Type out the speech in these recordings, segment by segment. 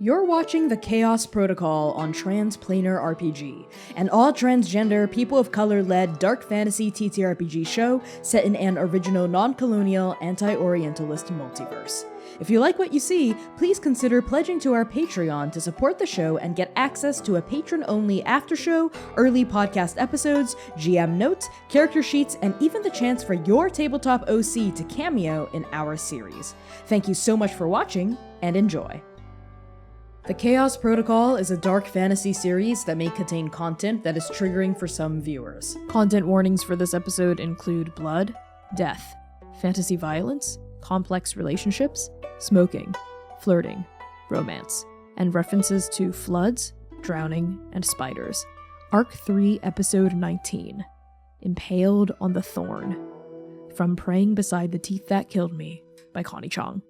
You're watching the Chaos Protocol on Transplanar RPG, an all-transgender, people of color-led dark fantasy TTRPG show set in an original non-colonial, anti-Orientalist multiverse. If you like what you see, please consider pledging to our Patreon to support the show and get access to a patron-only after-show, early podcast episodes, GM notes, character sheets, and even the chance for your tabletop OC to cameo in our series. Thank you so much for watching, and enjoy. The Chaos Protocol is a dark fantasy series that may contain content that is triggering for some viewers. Content warnings for this episode include blood, death, fantasy violence, complex relationships, smoking, flirting, romance, and references to floods, drowning, and spiders. Arc 3, Episode 19, Impaled on the Thorn, from Praying Beside the Teeth That Killed Me by Connie Chang.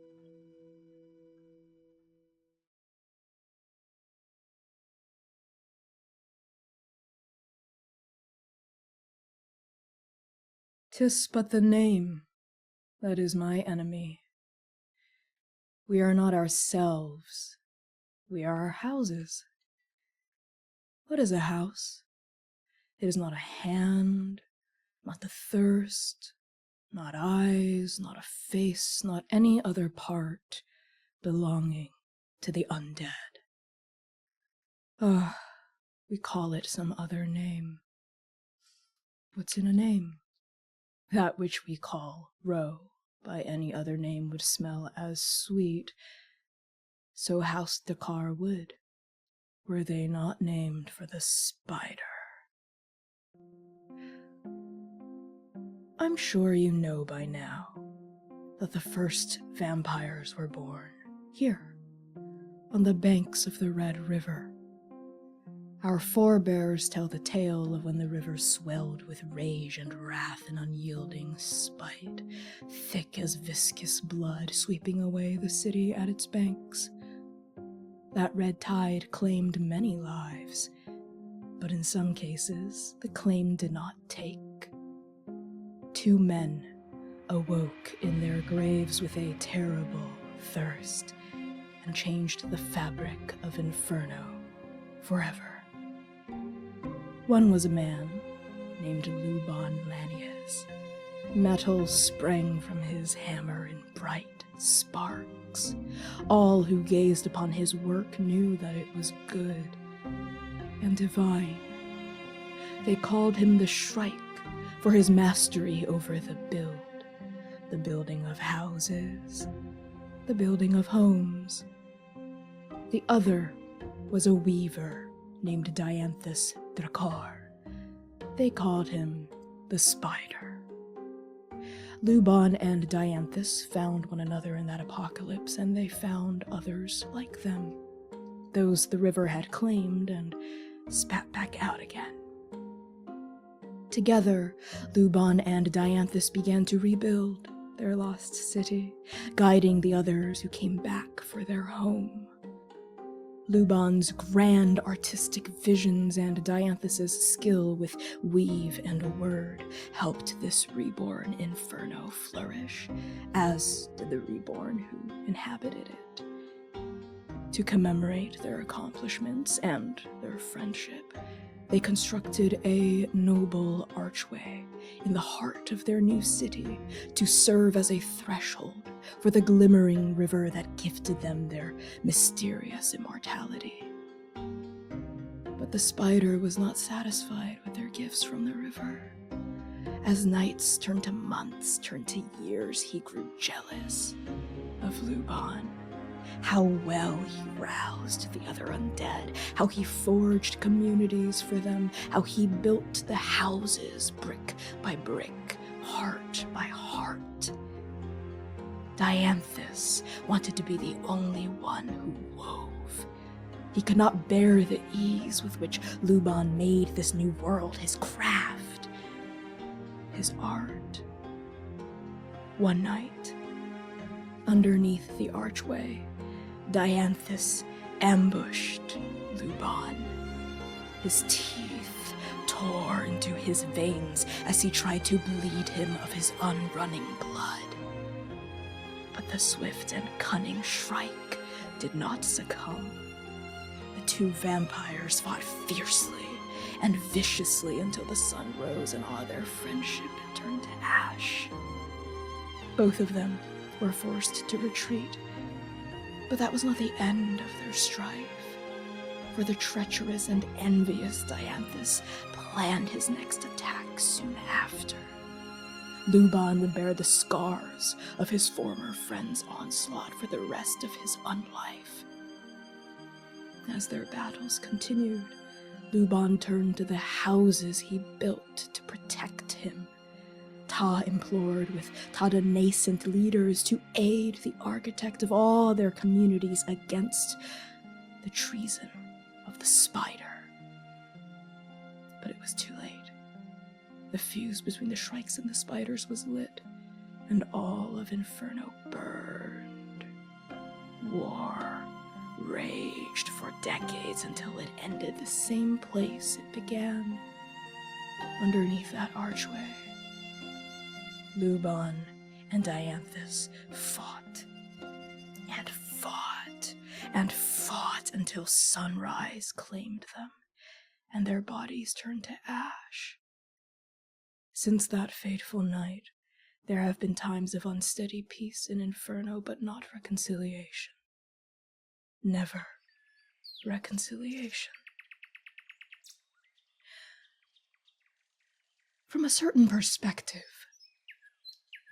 "'Tis but the name that is my enemy. We are not ourselves. We are our houses. What is a house? It is not a hand, not the thirst, not eyes, not a face, not any other part belonging to the undead. We call it some other name. What's in a name? That which we call Ro by any other name would smell as sweet. So House Thakrar would, were they not named for the spider. I'm sure you know by now that the first vampires were born here, on the banks of the Red River. Our forebears tell the tale of when the river swelled with rage and wrath and unyielding spite, thick as viscous blood sweeping away the city at its banks. That red tide claimed many lives, but in some cases the claim did not take. 2 men awoke in their graves with a terrible thirst and changed the fabric of Inferno forever. One was a man named Lanius. Metal sprang from his hammer in bright sparks. All who gazed upon his work knew that it was good and divine. They called him the Shrike for his mastery over the building of houses, the building of homes. The other was a weaver named Thakrar. They called him the Spider. Luban and Dianthus found one another in that apocalypse, and they found others like them, those the river had claimed and spat back out again. Together, Luban and Dianthus began to rebuild their lost city, guiding the others who came back for their home. Luban's grand artistic visions and Dianthus's skill with weave and word helped this reborn inferno flourish, as did the reborn who inhabited it. To commemorate their accomplishments and their friendship, they constructed a noble archway in the heart of their new city to serve as a threshold for the glimmering river that gifted them their mysterious immortality. But the spider was not satisfied with their gifts from the river. As nights turned to months, turned to years, he grew jealous of Luban. How well he roused the other undead, how he forged communities for them, how he built the houses brick by brick, heart by heart. Dianthus wanted to be the only one who wove. He could not bear the ease with which Luban made this new world his craft, his art. One night, underneath the archway, Dianthus ambushed Luban. His teeth tore into his veins as he tried to bleed him of his unrunning blood. But the swift and cunning Shrike did not succumb. The two vampires fought fiercely and viciously until the sun rose and all their friendship turned to ash. Both of them were forced to retreat, but that was not the end of their strife, for the treacherous and envious Dianthus planned his next attack soon after. Luban would bear the scars of his former friend's onslaught for the rest of his unlife. As their battles continued, Luban turned to the houses he built to protect him. Ta implored with Tada nascent leaders to aid the architect of all their communities against the treason of the spider. But it was too late. The fuse between the Shrikes and the spiders was lit, and all of Inferno burned. War raged for decades until it ended the same place it began, underneath that archway. Luban and Dianthus fought and fought and fought until sunrise claimed them, and their bodies turned to ash. Since that fateful night, there have been times of unsteady peace in Inferno, but not reconciliation. Never reconciliation. From a certain perspective,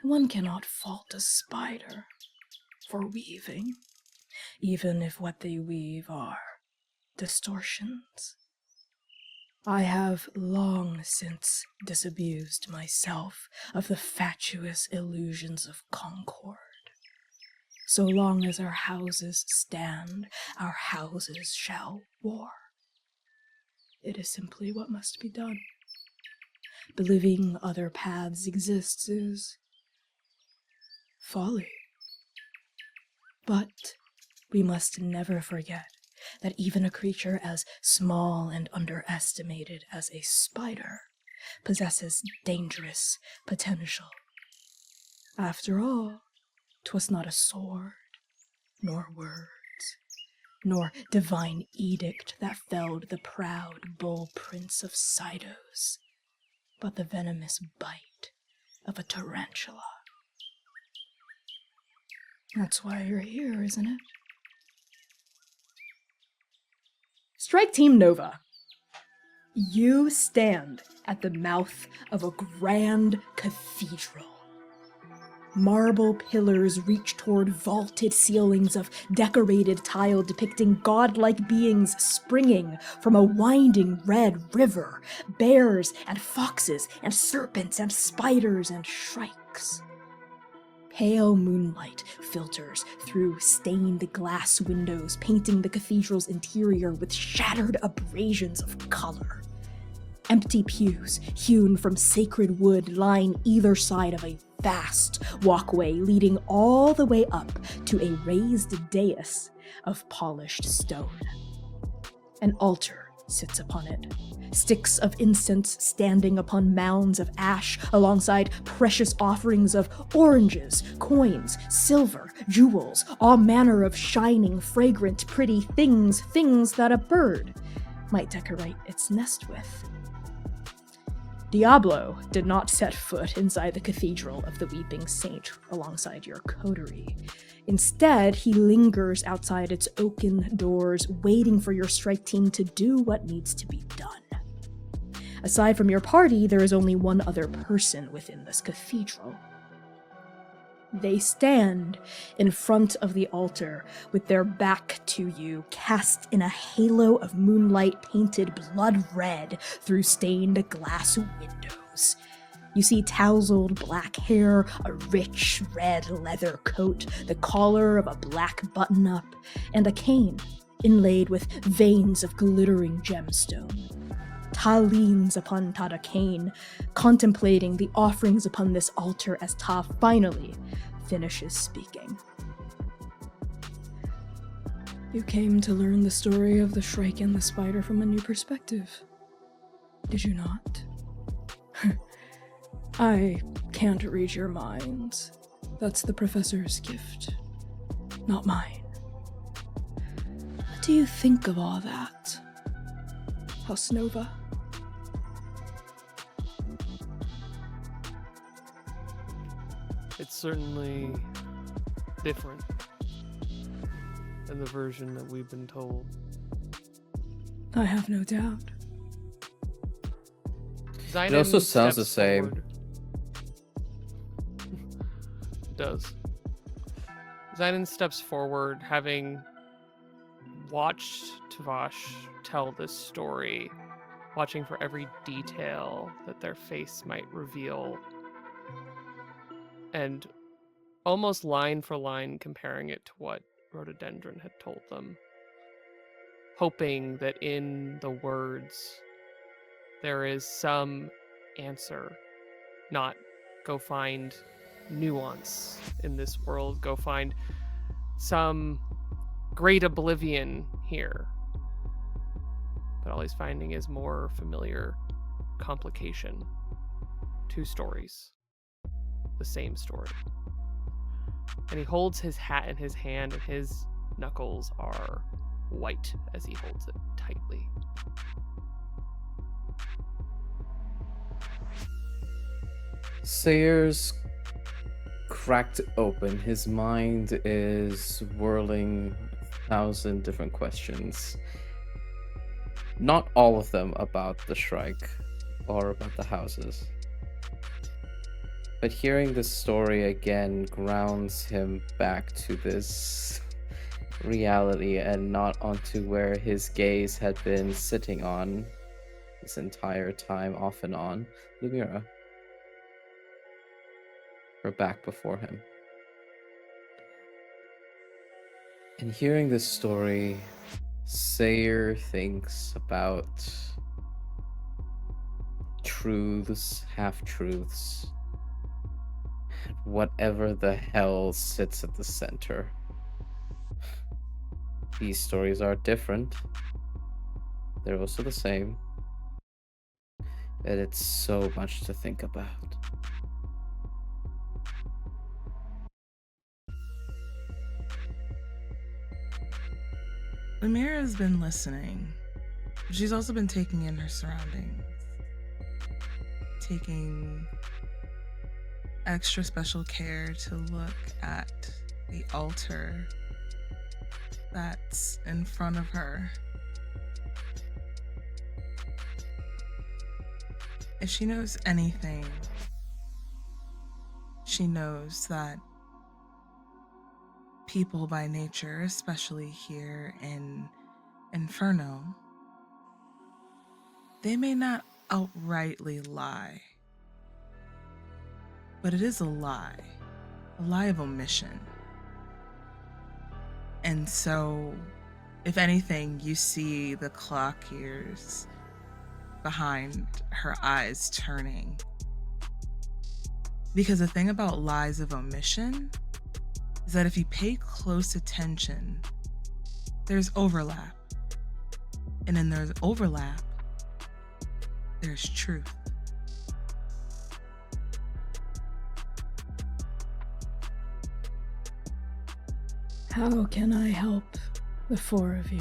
one cannot fault a spider for weaving, even if what they weave are distortions. I have long since disabused myself of the fatuous illusions of concord. So long as our houses stand, our houses shall war. It is simply what must be done. Believing other paths exist is folly. But we must never forget that even a creature as small and underestimated as a spider possesses dangerous potential. After all, 'twas not a sword, nor words, nor divine edict that felled the proud bull prince of Sidos, but the venomous bite of a tarantula. That's why you're here, isn't it? Strike Team Nova. You stand at the mouth of a grand cathedral. Marble pillars reach toward vaulted ceilings of decorated tile depicting godlike beings springing from a winding red river, bears and foxes and serpents and spiders and shrikes. Pale moonlight filters through stained glass windows, painting the cathedral's interior with shattered abrasions of color. Empty pews, hewn from sacred wood, line either side of a vast walkway leading all the way up to a raised dais of polished stone. An altar sits upon it, sticks of incense standing upon mounds of ash alongside precious offerings of oranges, coins, silver, jewels, all manner of shining, fragrant, pretty things that a bird might decorate its nest with. Diablo did not set foot inside the Cathedral of the Weeping Saint alongside your coterie. Instead, he lingers outside its oaken doors, waiting for your strike team to do what needs to be done. Aside from your party, there is only one other person within this cathedral. They stand in front of the altar with their back to you, cast in a halo of moonlight painted blood red through stained glass windows. You see tousled black hair, a rich red leather coat, the collar of a black button-up, and a cane inlaid with veins of glittering gemstone. Ta leans upon Tada cane, contemplating the offerings upon this altar as Ta finally finishes speaking. You came to learn the story of the Shrike and the Spider from a new perspective, did you not? I can't read your minds. That's the professor's gift, not mine. do you think of all that, House Nova? It's certainly different than the version that we've been told. I have no doubt. Xainan It also sounds the steps same. forward. It does. Xainan steps forward, having watched Tvash tell this story, watching for every detail that their face might reveal, and almost line for line comparing it to what Rhododendron had told them, hoping that in the words there is some answer, not go find nuance in this world, go find some great oblivion here. But all he's finding is more familiar complication. Two stories. The same story. And he holds his hat in his hand, and his knuckles are white as he holds it tightly. Seir's cracked open. His mind is whirling 1,000 different questions. Not all of them about the Shrike or about the houses. But hearing this story again grounds him back to this reality and not onto where his gaze had been sitting on this entire time, off and on. Lumièra. Her back before him. And hearing this story, Seir thinks about truths, half-truths, and whatever the hell sits at the center. These stories are different. They're also the same. And it's so much to think about. Lumièra's been listening. She's also been taking in her surroundings. Taking extra special care to look at the altar that's in front of her. If she knows anything, she knows that people by nature, especially here in Inferno, they may not outrightly lie, but it is a lie of omission. And so, if anything, you see the clock gears behind her eyes turning. Because the thing about lies of omission is that if you pay close attention, there's overlap. And then there's overlap, there's truth. How can I help the four of you?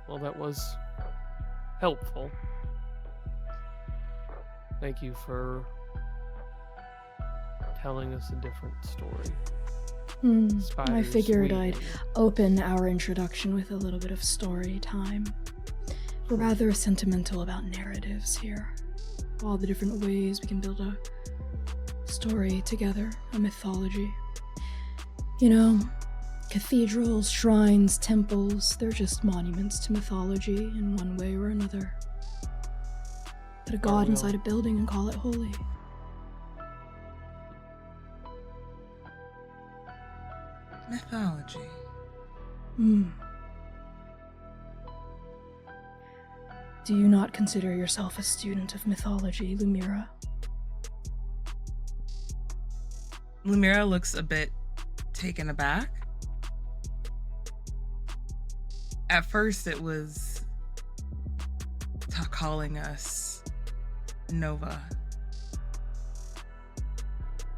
Well, that was helpful. Thank you for telling us a different story. I Spiders figured I'd weaving. open our introduction with a little bit of story time. We're rather sentimental about narratives here. All the different ways we can build a story together, a mythology. You know, cathedrals, shrines, temples, they're just monuments to mythology in one way or another. Put a god inside a building and call it holy. Mythology. Do you not consider yourself a student of mythology, Lumièra? Lumièra looks a bit taken aback. At first it was calling us Nova.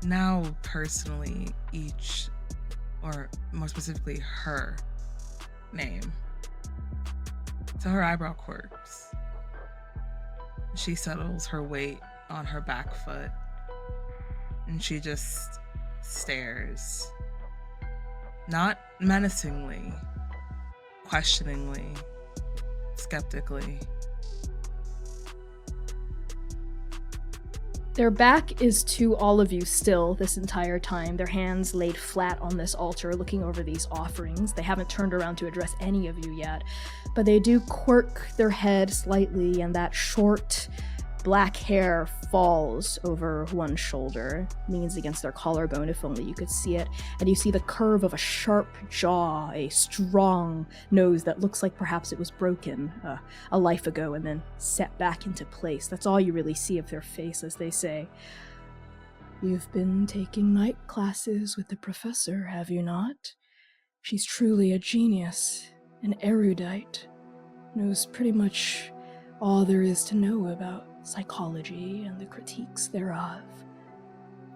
Now, personally, each or more specifically, her name. So her eyebrow quirks. She settles her weight on her back foot, and she just stares. Not menacingly, questioningly, skeptically. Their back is to all of you still this entire time, their hands laid flat on this altar looking over these offerings. They haven't turned around to address any of you yet, but they do quirk their head slightly, and that short black hair falls over one shoulder, leans against their collarbone if only you could see it, and you see the curve of a sharp jaw, a strong nose that looks like perhaps it was broken a life ago and then set back into place. That's all you really see of their face as they say, "You've been taking night classes with the professor, have you not? She's truly a genius, an erudite, knows pretty much all there is to know about psychology and the critiques thereof.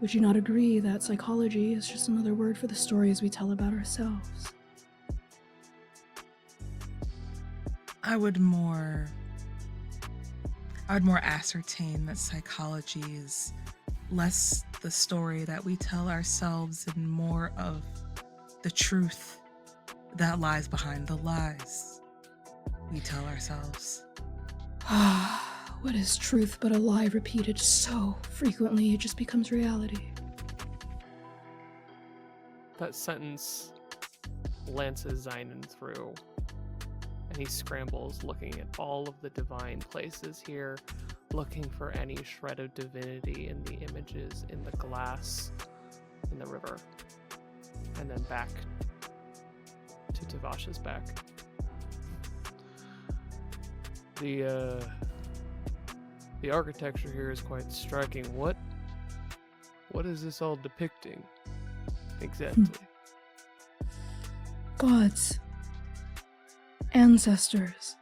Would you not agree that psychology is just another word for the stories we tell about ourselves?" I would more ascertain that psychology is less the story that we tell ourselves and more of the truth that lies behind the lies we tell ourselves. What is truth but a lie repeated so frequently it just becomes reality? That sentence lances Xainan through, and he scrambles, looking at all of the divine places here, looking for any shred of divinity in the images in the glass in the river, and then back to Tvash's back. The architecture here is quite striking. What is this all depicting exactly? Gods. Ancestors.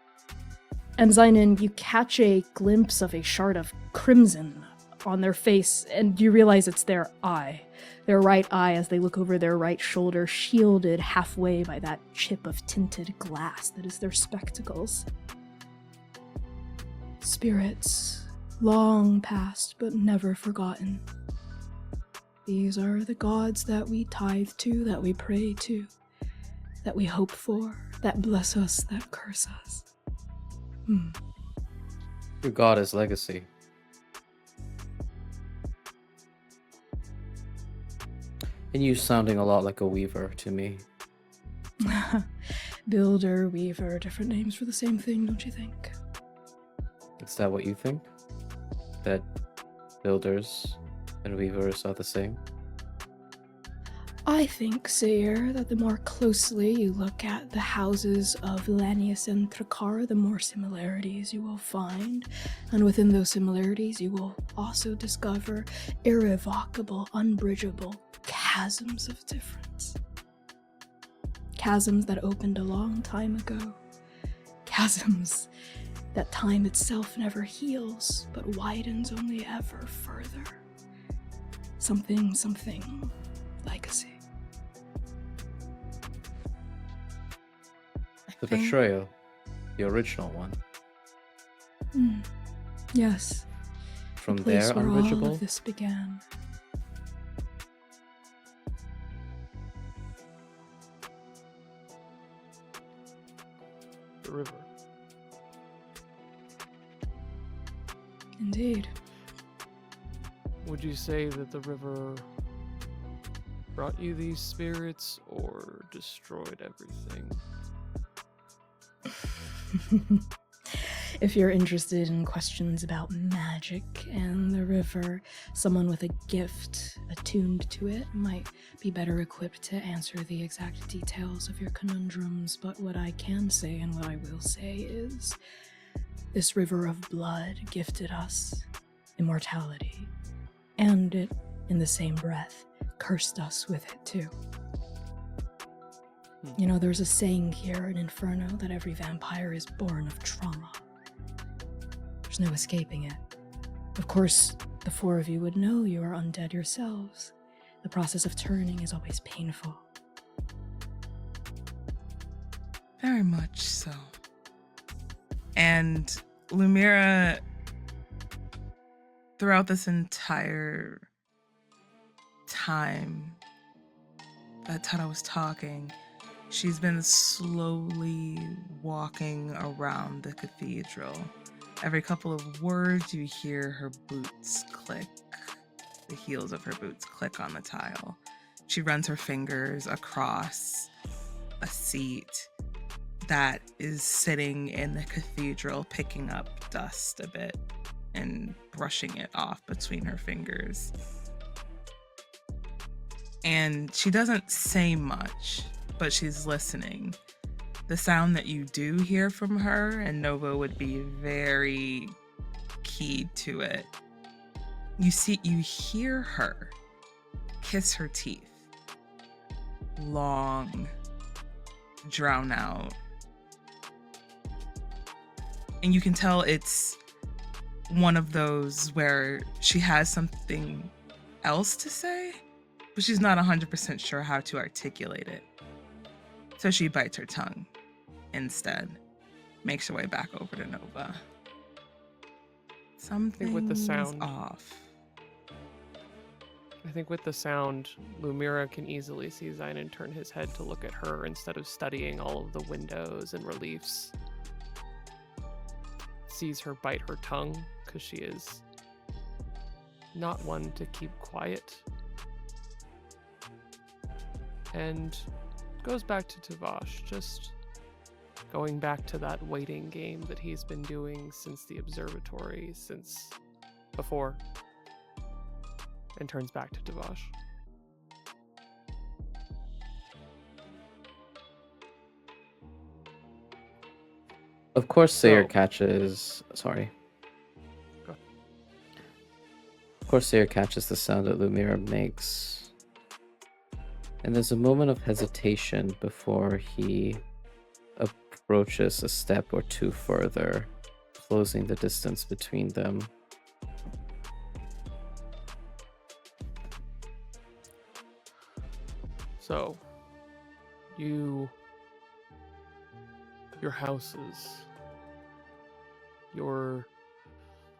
And Xainan, you catch a glimpse of a shard of crimson on their face, and you realize it's their eye. Their right eye as they look over their right shoulder, shielded halfway by that chip of tinted glass that is their spectacles. Spirits, long past but never forgotten. These are the gods that we tithe to, that we pray to, that we hope for, that bless us, that curse us. Your god is legacy. And you sounding a lot like a weaver to me. Builder, weaver, different names for the same thing, don't you think? Is that what you think? That builders and weavers are the same? I think, Seir, that the more closely you look at the houses of Lanius and Thakrar, the more similarities you will find. And within those similarities, you will also discover irrevocable, unbridgeable chasms of difference. Chasms that opened a long time ago. Chasms that time itself never heals, but widens only ever further. Something legacy. The betrayal, the original one. Yes. From the place there, where all unbridgeable. of this began. The river. Indeed. Would you say that the river brought you these spirits or destroyed everything? If you're interested in questions about magic and the river, someone with a gift attuned to it might be better equipped to answer the exact details of your conundrums. But what I can say and what I will say is, this river of blood gifted us immortality, and it, in the same breath, cursed us with it too. You know, there's a saying here in Inferno that every vampire is born of trauma. There's no escaping it. Of course, the four of you would know you are undead yourselves. The process of turning is always painful. Very much so. And Lumièra, throughout this entire time that Tata was talking, she's been slowly walking around the cathedral. Every couple of words, you hear her boots click. The heels of her boots click on the tile. She runs her fingers across a seat that is sitting in the cathedral, picking up dust a bit and brushing it off between her fingers. And she doesn't say much, but she's listening. The sound that you do hear from her, and Nova would be very keyed to it. You hear her kiss her teeth. Long, drown out. And you can tell it's one of those where she has something else to say, but she's not 100% sure how to articulate it. So she bites her tongue instead, makes her way back over to Nova. Something with the sound off. I think with the sound, Lumièra can easily see Xainan turn his head to look at her instead of studying all of the windows and reliefs. Sees her bite her tongue because she is not one to keep quiet. And goes back to Tvash, just going back to that waiting game that he's been doing since the observatory, since before. And turns back to Tvash. Of course, Seir So- catches. Sorry. Go. Of course, Seir catches the sound that Lumièra makes. And there's a moment of hesitation before he approaches a step or two further, closing the distance between them. So, your houses, your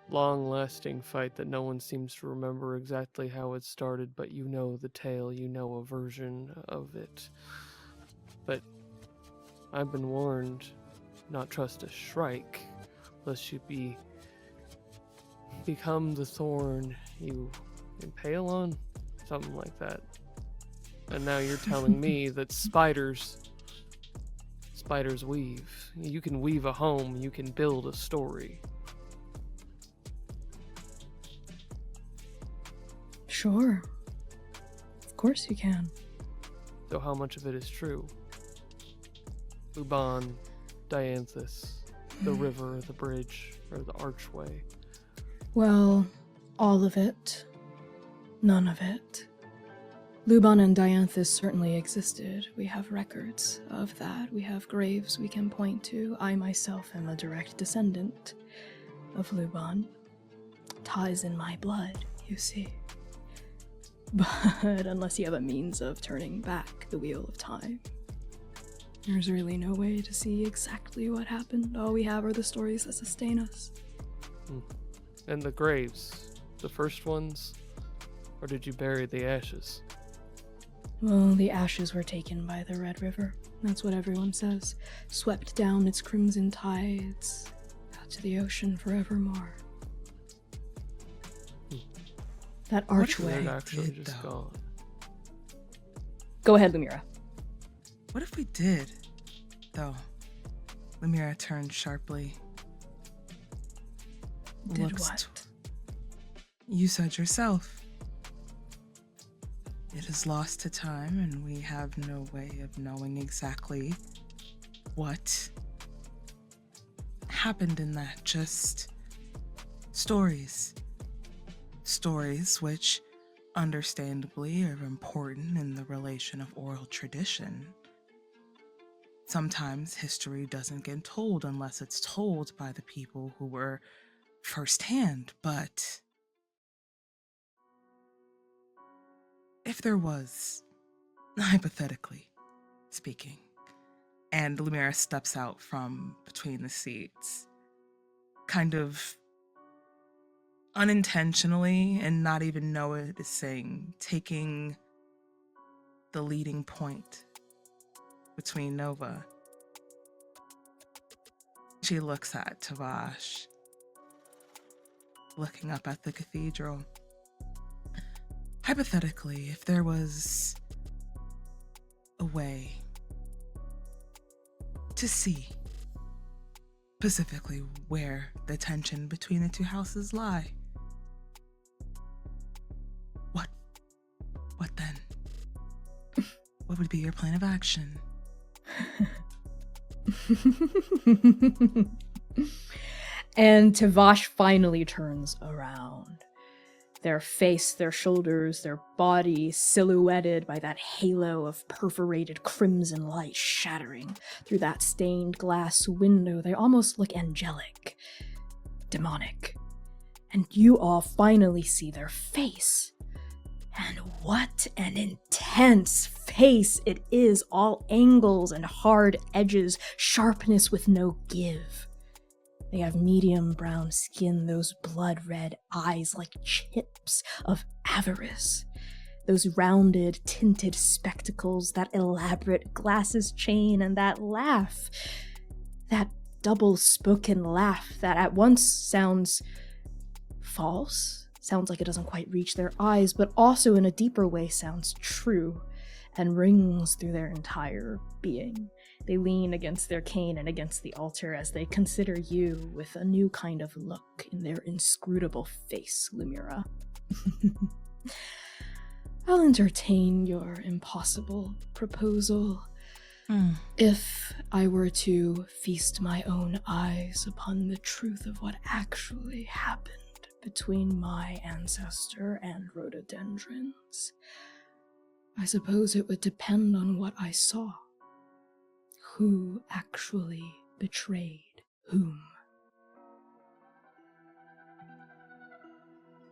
long-lasting fight that no one seems to remember exactly how it started, but you know the tale, you know a version of it. But I've been warned, not trust a shrike, lest you become the thorn you impale on, something like that. And now you're telling me that spiders weave. You can weave a home, you can build a story. Sure. Of course you can. So how much of it is true? Luban, Dianthus, the river, the bridge, or the archway. Well, all of it. None of it. Luban and Dianthus certainly existed. We have records of that. We have graves we can point to. I myself am a direct descendant of Luban. Ties in my blood, you see. But unless you have a means of turning back the wheel of time, there's really no way to see exactly what happened. All we have are the stories that sustain us. And the graves, the first ones? Or did you bury the ashes? Well, the ashes were taken by the Red River. That's what everyone says. Swept down its crimson tides, out to the ocean forevermore. That archway. They're actually did, just though? gone. Go ahead, Lumièra. What if we did, though? Lumièra turned sharply. Did Looks what? You said yourself. It is lost to time, and we have no way of knowing exactly what happened in that. Just stories. Stories which, understandably, are important in the relation of oral tradition. Sometimes history doesn't get told unless it's told by the people who were firsthand, but if there was, hypothetically speaking, And Lumièra steps out from between the seats, kind of unintentionally and not even noticing, taking the leading point between Nova. She looks at Tvash, looking up at the cathedral. Hypothetically, if there was a way to see specifically where the tension between the two houses lie, what then? What would be your plan of action? And Tvash finally turns around. Their face, their shoulders, their body silhouetted by that halo of perforated crimson light shattering through that stained glass window. They almost look angelic, demonic. And you all finally see their face. And what an intense face it is, all angles and hard edges, sharpness with no give. They have medium brown skin, those blood-red eyes like chips of avarice, those rounded, tinted spectacles, that elaborate glasses chain, and that laugh, that double-spoken laugh that at once sounds false, sounds like it doesn't quite reach their eyes, but also in a deeper way sounds true and rings through their entire being. They lean against their cane and against the altar as they consider you with a new kind of look in their inscrutable face, Lumièra. I'll entertain your impossible proposal if I were to feast my own eyes upon the truth of what actually happened between my ancestor and rhododendrons. I suppose it would depend on what I saw. Who actually betrayed whom?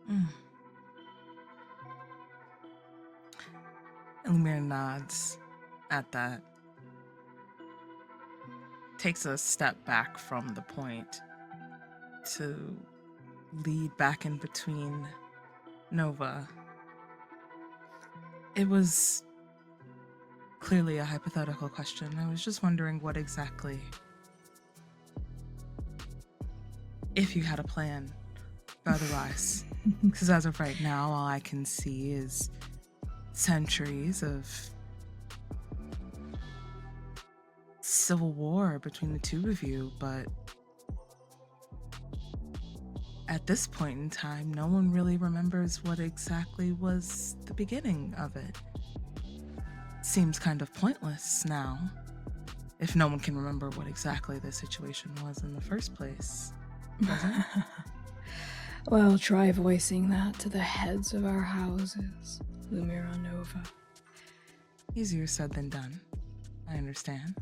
And Lumièra nods at that, takes a step back from the point to lead back in between Nova. It was clearly a hypothetical question. I was just wondering what exactly, if you had a plan, but otherwise. Because as of right now, all I can see is centuries of civil war between the two of you, but at this point in time, no one really remembers what exactly was the beginning of it. Seems kind of pointless now, if no one can remember what exactly the situation was in the first place, doesn't it? Well, try voicing that to the heads of our houses, Lumièra Nova. Easier said than done. I understand.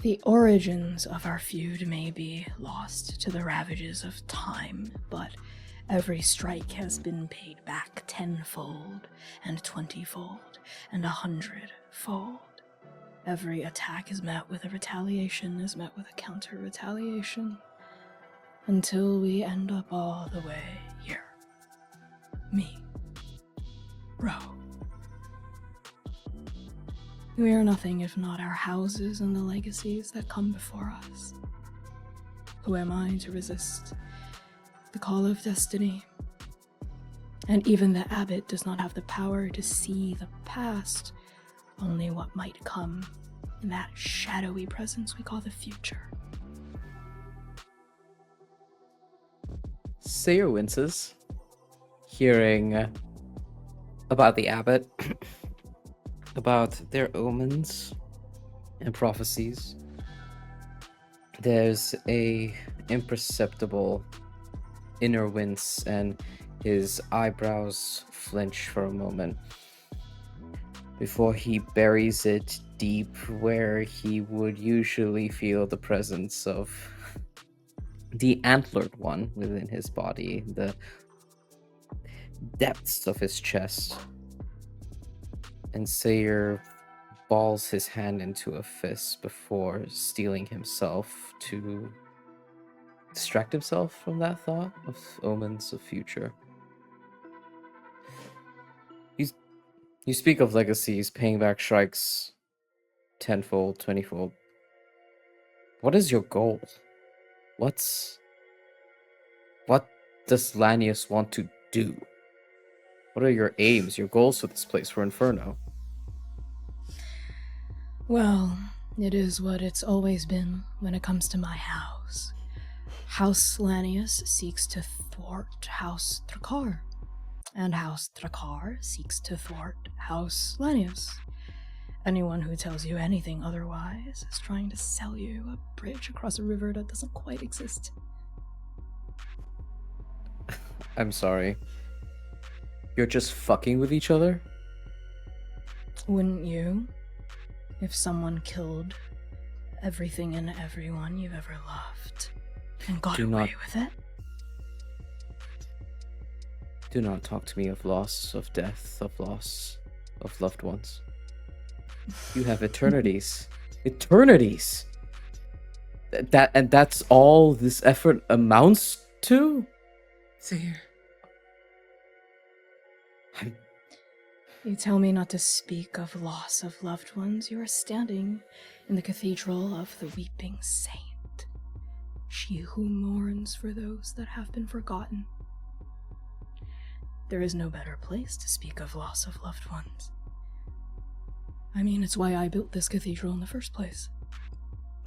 The origins of our feud may be lost to the ravages of time, but every strike has been paid back 10-fold, and 20-fold, and 100-fold. Every attack is met with a retaliation, is met with a counter-retaliation, until we end up all the way here. Me. Ro. We are nothing if not our houses and the legacies that come before us. Who am I to resist the call of destiny? And even the abbot does not have the power to see the past, only what might come in that shadowy presence we call the future. Seir winces, hearing about the abbot, about their omens and prophecies. There's a imperceptible inner wince, and his eyebrows flinch for a moment before he buries it deep where he would usually feel the presence of the antlered one within his body, the depths of his chest. And Seir balls his hand into a fist before steeling himself to distract himself from that thought of omens of future. You speak of legacies, paying back strikes tenfold, 20-fold. What is your goal? What does Lanius want to do? What are your aims, your goals for this place, for Inferno? Well, it is what it's always been when it comes to my house. House Lanius seeks to thwart House Thakrar, and House Thakrar seeks to thwart House Lanius. Anyone who tells you anything otherwise is trying to sell you a bridge across a river that doesn't quite exist. I'm sorry. You're just fucking with each other? Wouldn't you? If someone killed everything and everyone you've ever loved and got away with it? Do not talk to me of loss, of death, of loss, of loved ones. You have eternities. Eternities! That's all this effort amounts to? Seir. You tell me not to speak of loss of loved ones. You are standing in the cathedral of the weeping saint, she who mourns for those that have been forgotten. There is no better place to speak of loss of loved ones. I mean, it's why I built this cathedral in the first place.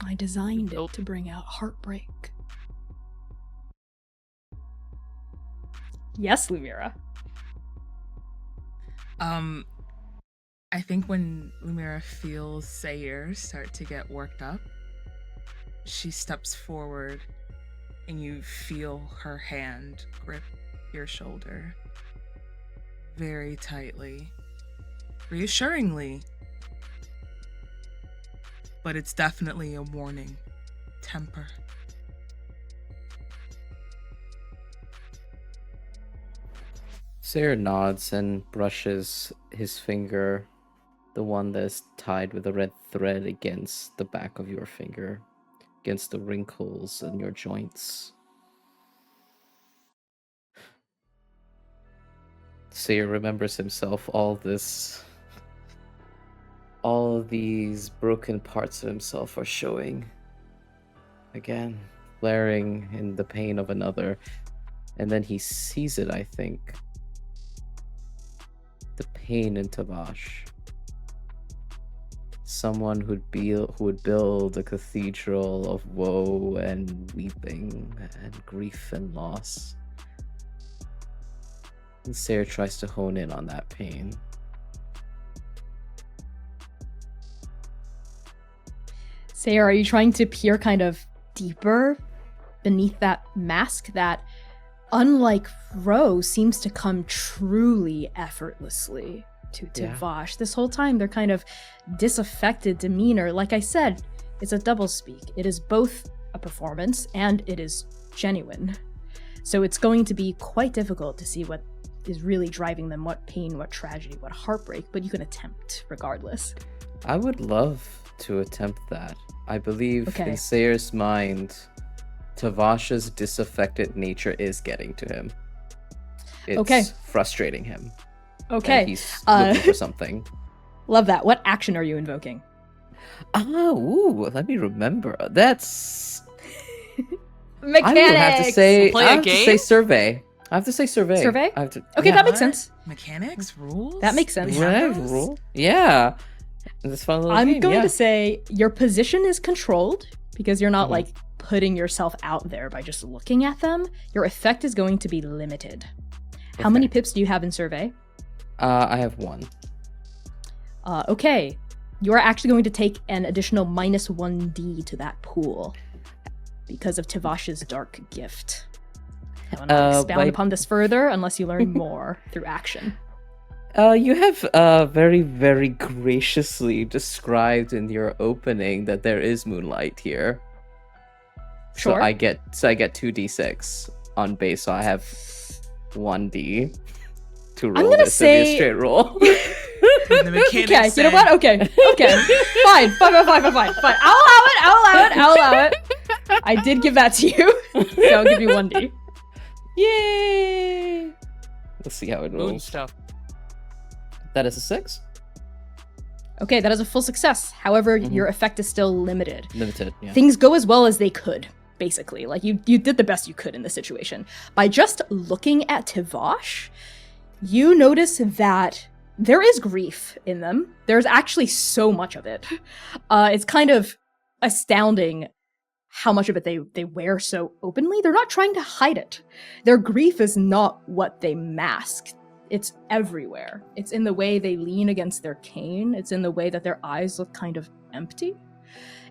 I designed it to bring out heartbreak. Yes, Lumièra. I think when Lumièra feels Seir start to get worked up, she steps forward and you feel her hand grip your shoulder very tightly, reassuringly. But it's definitely a warning. Temper. Seir nods and brushes his finger, the one that is tied with a red thread, against the back of your finger, against the wrinkles in your joints. Seir remembers himself, all these broken parts of himself are showing again, flaring in the pain of another. And then he sees it, I think. The pain in Tvash. Someone who would build a cathedral of woe and weeping and grief and loss. And Seir tries to hone in on that pain. Seir, are you trying to peer kind of deeper beneath that mask that, unlike Rose, seems to come truly effortlessly to Tvash? Yeah. This whole time, they're kind of disaffected demeanor. Like I said, it's a doublespeak. It is both a performance and it is genuine. So it's going to be quite difficult to see what is really driving them, what pain, what tragedy, what heartbreak, but you can attempt regardless. I would love to attempt that. I believe in Seir's mind, Tvash's disaffected nature is getting to him. It's frustrating him. Okay. And he's looking for something. Love that. What action are you invoking? Let me remember. That's... Mechanics! I would have to say, Play a I have game? to say survey. I have to say survey. Survey? I have to, Okay, yeah. that makes sense. Mechanics? Rules? That makes sense. We have Yeah, those? rule. Yeah. This fun little I'm game, going yeah. to say your position is controlled because you're not like putting yourself out there by just looking at them. Your effect is going to be limited. How many pips do you have in survey? I have one. Okay. You are actually going to take an additional minus 1d to that pool because of Tvash's dark gift. I will not expound upon this further unless you learn more through action. You have very, very graciously described in your opening that there is moonlight here. Sure. So I get 2d6 on base, so I have 1d to roll. I'm gonna this to be a say- straight roll. When the mechanic Okay, said, you know what? Okay. Fine. I'll allow it. I did give that to you. So I'll give you 1D. Yay! Let's see how it Moon rolls. stuff. That is a 6. Okay, that is a full success. However, your effect is still limited. Limited, yeah. Things go as well as they could, basically. Like, you did the best you could in this situation. By just looking at Tvash, you notice that there is grief in them. There's actually so much of it. It's kind of astounding how much of it they wear so openly. They're not trying to hide it. Their grief is not what they mask. It's everywhere. It's in the way they lean against their cane. It's in the way that their eyes look kind of empty.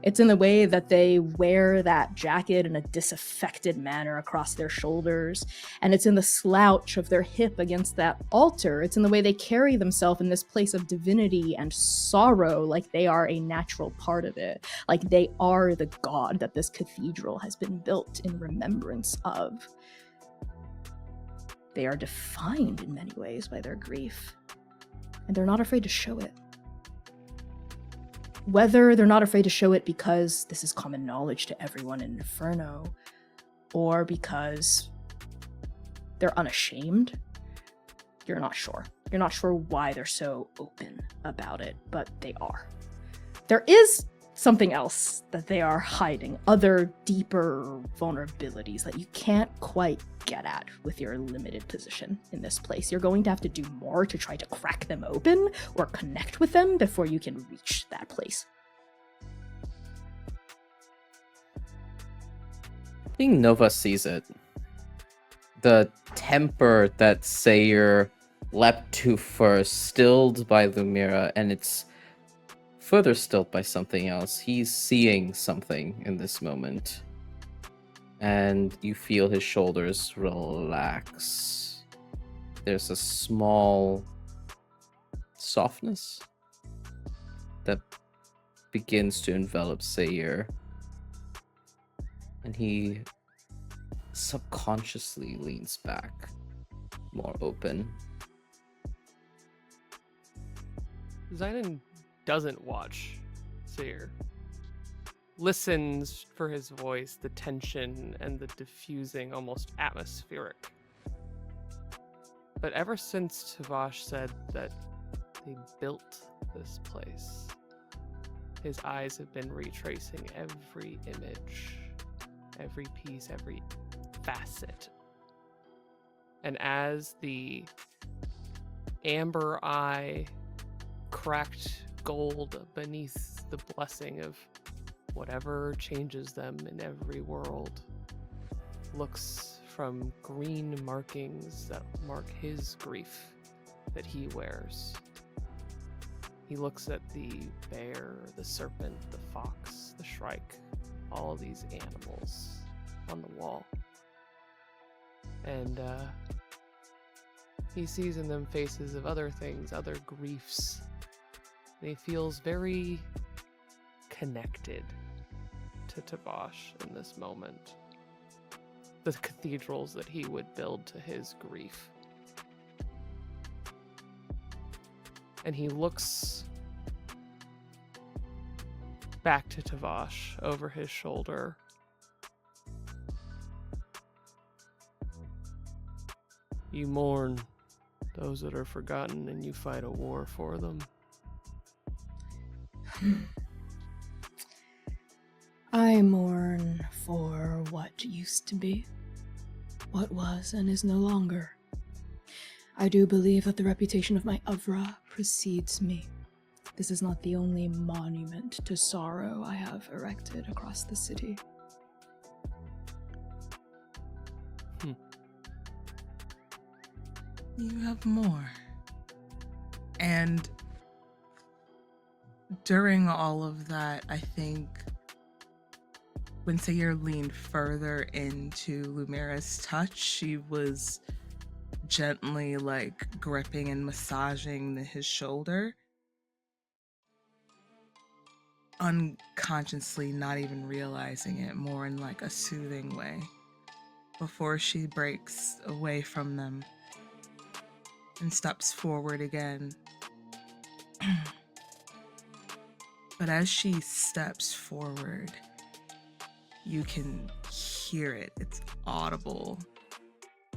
It's in the way that they wear that jacket in a disaffected manner across their shoulders. And it's in the slouch of their hip against that altar. It's in the way they carry themselves in this place of divinity and sorrow, like they are a natural part of it. Like they are the god that this cathedral has been built in remembrance of. They are defined in many ways by their grief. And they're not afraid to show it. Whether they're not afraid to show it because this is common knowledge to everyone in Inferno, or because they're unashamed, you're not sure. You're not sure why they're so open about it, but they are. There is something else that they are hiding, other deeper vulnerabilities that you can't quite get at with your limited position in this place. You're going to have to do more to try to crack them open or connect with them before you can reach that place. I think Nova sees it. The temper that Seir leapt to first, stilled by Lumièra, and it's further stilled by something else. He's seeing something in this moment. And you feel his shoulders relax. There's a small softness that begins to envelop Seir. And he subconsciously leans back, more open. Xainan doesn't watch Seir. Listens for his voice, the tension and the diffusing, almost atmospheric. But ever since Tvash said that they built this place, his eyes have been retracing every image, every piece, every facet. And as the amber eye cracked gold beneath the blessing of whatever changes them in every world looks from green markings that mark his grief that he wears. He looks at the bear, the serpent, the fox, the shrike, all these animals on the wall. And he sees in them faces of other things, other griefs. And he feels very connected to Tvash in this moment. The cathedrals that he would build to his grief. And he looks back to Tvash over his shoulder. You mourn those that are forgotten, and you fight a war for them. I mourn for what used to be, what was and is no longer. I do believe that the reputation of my Avra precedes me. This is not the only monument to sorrow I have erected across the city. You have more. And during all of that, I think when Seir leaned further into Lumièra's touch, she was gently gripping and massaging his shoulder. Unconsciously, not even realizing it, more in a soothing way, before she breaks away from them and steps forward again But as she steps forward, you can hear it. It's audible.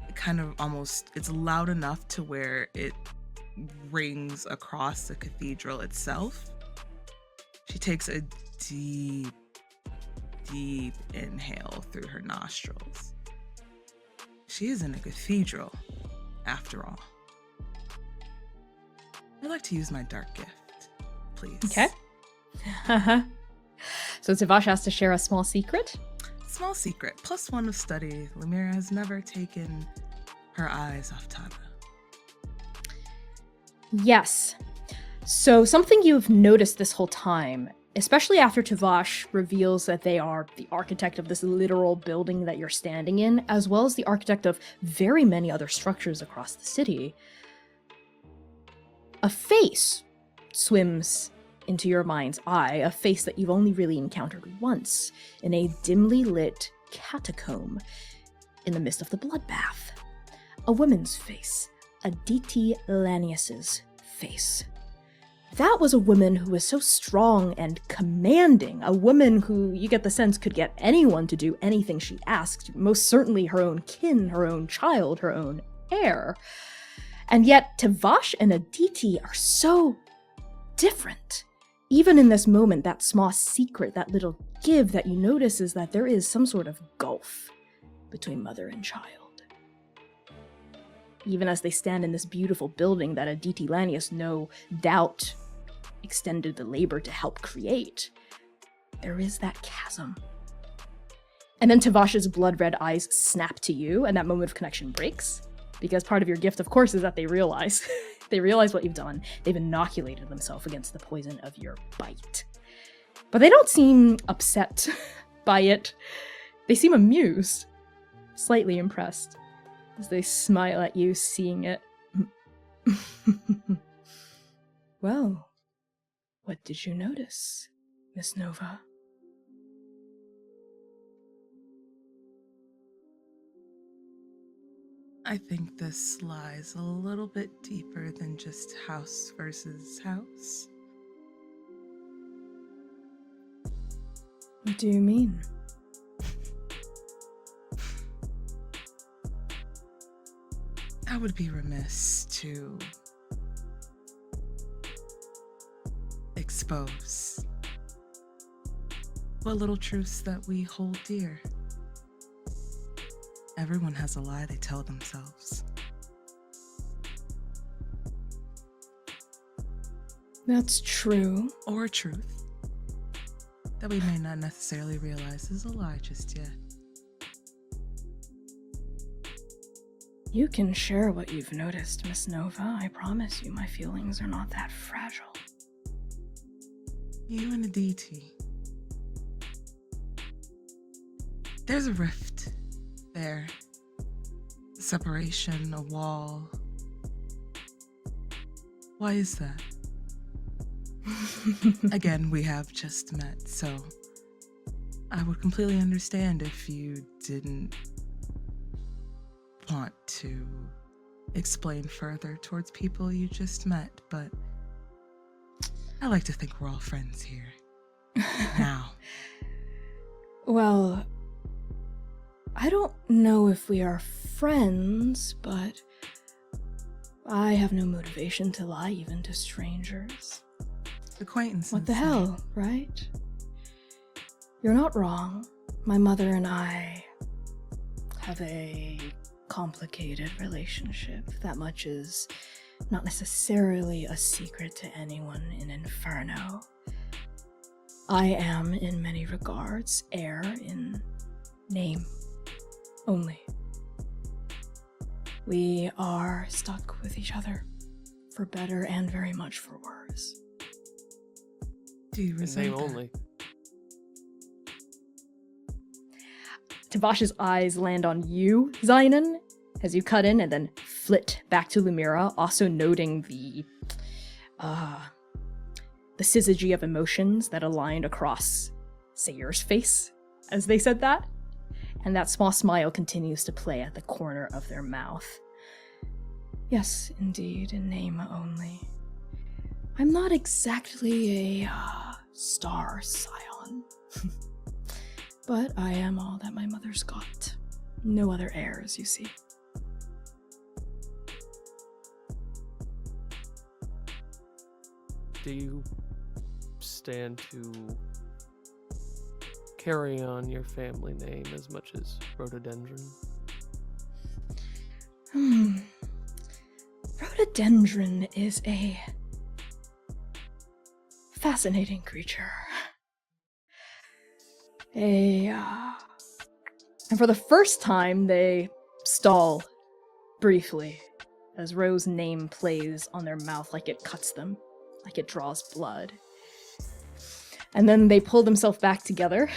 It kind of almost, it's loud enough to where it rings across the cathedral itself. She takes a deep, deep inhale through her nostrils. She is in a cathedral, after all. I'd like to use my dark gift, please. Okay. So Tvash has to share a small secret. Small secret, +1 of study. Lumièra has never taken her eyes off Tabbet. Yes. So something you've noticed this whole time, especially after Tvash reveals that they are the architect of this literal building that you're standing in, as well as the architect of very many other structures across the city, a face swims into your mind's eye, a face that you've only really encountered once in a dimly lit catacomb in the midst of the bloodbath. A woman's face, Aditi Lanius's face. That was a woman who was so strong and commanding, a woman who you get the sense could get anyone to do anything she asked, most certainly her own kin, her own child, her own heir. And yet Tvash and Aditi are so different. Even in this moment, that small secret, that little give that you notice is that there is some sort of gulf between mother and child. Even as they stand in this beautiful building that Aditi Lanius no doubt extended the labor to help create, there is that chasm. And then Tavash's blood-red eyes snap to you, and that moment of connection breaks. Because part of your gift, of course, is that they realize what you've done. They've inoculated themselves against the poison of your bite. But they don't seem upset by it. They seem amused, slightly impressed, as they smile at you, seeing it. Well, what did you notice, Miss Nova? I think this lies a little bit deeper than just house versus house. What do you mean? I would be remiss to expose what little truths that we hold dear. Everyone has a lie they tell themselves. That's true. Or a truth that we may not necessarily realize is a lie just yet. You can share what you've noticed, Miss Nova. I promise you my feelings are not that fragile. You and Aditi. There's a rift there. A separation, a wall. Why is that? Again, we have just met, so I would completely understand if you didn't want to explain further towards people you just met, but I like to think we're all friends here. Now. Well, I don't know if we are friends, but I have no motivation to lie even to strangers. Acquaintances. What the hell, right? You're not wrong. My mother and I have a complicated relationship. That much is not necessarily a secret to anyone in Inferno. I am, in many regards, heir in name only. We are stuck with each other, for better and very much for worse. Do you resent Name that? only. Tavash's eyes land on you, Xainan, as you cut in and then flit back to Lumièra, also noting the syzygy of emotions that aligned across Seir's face as they said that. And that small smile continues to play at the corner of their mouth. Yes, indeed, in name only. I'm not exactly a star scion, but I am all that my mother's got. No other heirs, you see. Do you stand to carry on your family name as much as Rhododendron? Rhododendron is a fascinating creature. And for the first time, they stall briefly as Ro's name plays on their mouth like it cuts them, like it draws blood. And then they pull themselves back together,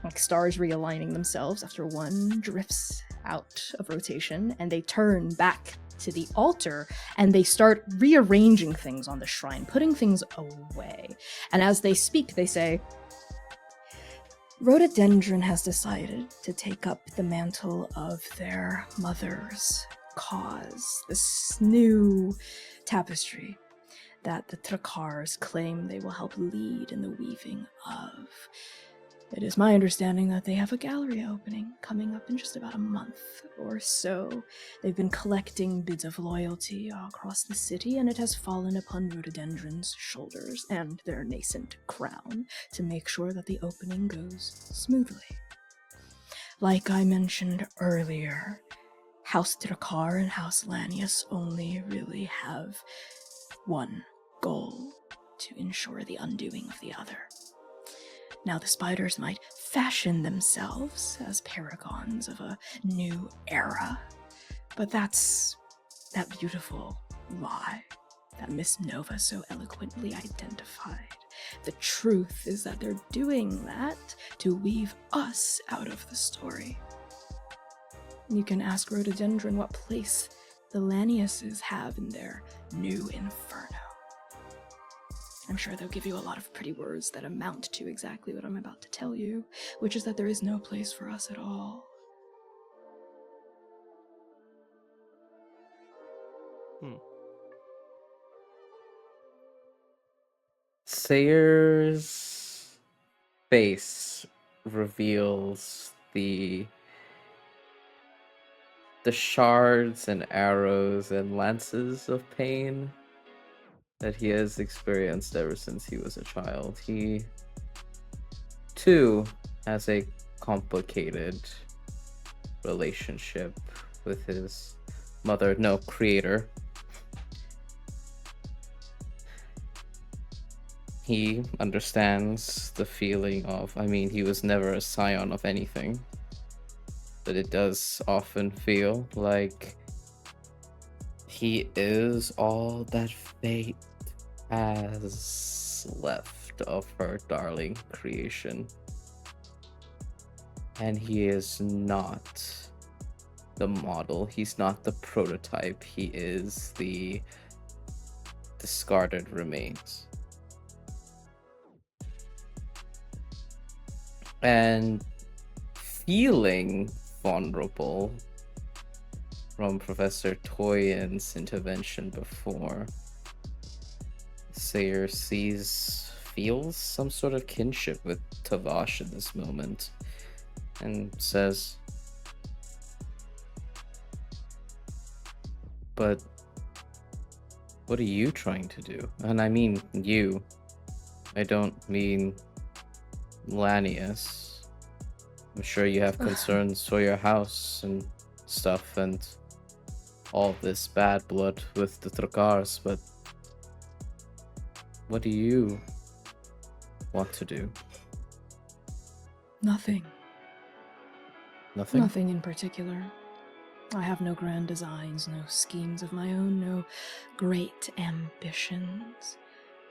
like stars realigning themselves after one drifts out of rotation, and they turn back to the altar and they start rearranging things on the shrine, putting things away. And as they speak, they say, Rhododendron has decided to take up the mantle of their mother's cause, this new tapestry that the Thakrars claim they will help lead in the weaving of. It is my understanding that they have a gallery opening coming up in just about a month or so. They've been collecting bids of loyalty across the city, and it has fallen upon Rhododendron's shoulders and their nascent crown to make sure that the opening goes smoothly. Like I mentioned earlier, House Thakrar and House Lanius only really have one goal: to ensure the undoing of the other. Now the spiders might fashion themselves as paragons of a new era, but that's that beautiful lie that Miss Nova so eloquently identified. The truth is that they're doing that to weave us out of the story. You can ask Rhododendron what place the Laniuses have in their new inferno. I'm sure they'll give you a lot of pretty words that amount to exactly what I'm about to tell you, which is that there is no place for us at all. Seir's face reveals the shards and arrows and lances of pain that he has experienced ever since he was a child. He, too, has a complicated relationship with his creator. He understands the feeling of, he was never a scion of anything, but it does often feel like he is all that fate has left of her darling creation. And he is not the model, he's not the prototype, he is the discarded remains. And feeling vulnerable from Professor Toyan's intervention before, Seir feels some sort of kinship with Tvash in this moment and says, but what are you trying to do? And I mean you. I don't mean Lanius. I'm sure you have concerns for your house and stuff and all this bad blood with the Thakrars, but what do you want to do? Nothing. Nothing? Nothing in particular. I have no grand designs, no schemes of my own, no great ambitions.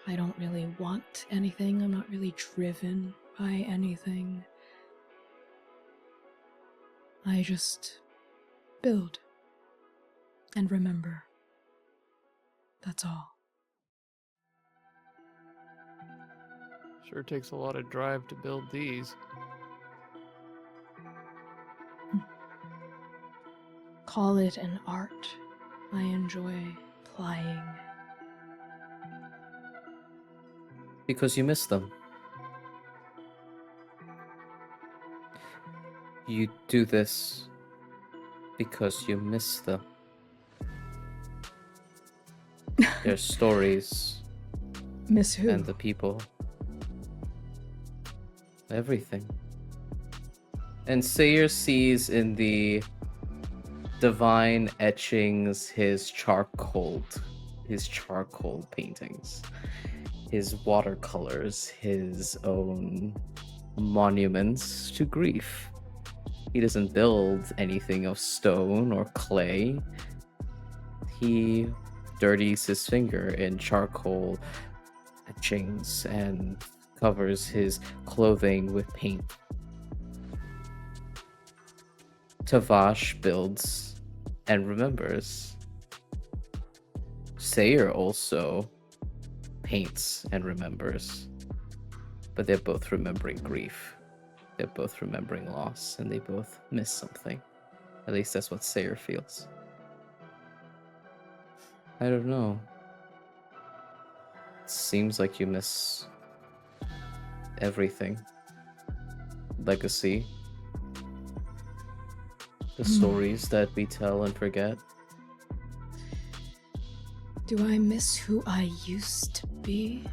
I don't really want anything. I'm not really driven by anything. I just build and remember. That's all. Sure takes a lot of drive to build these. Call it an art. I enjoy plying. Because you miss them. You do this because you miss them. Their stories Miss who? and the people. Everything. And Seir sees in the divine etchings his charcoal paintings, his watercolors, his own monuments to grief. He doesn't build anything of stone or clay. He dirties his finger in charcoal etchings and covers his clothing with paint. Tvash builds and remembers. Seir also paints and remembers. But they're both remembering grief. They're both remembering loss, and they both miss something. At least that's what Seir feels. I don't know. It seems like you miss everything. Legacy. The stories that we tell and forget. Do I miss who I used to be?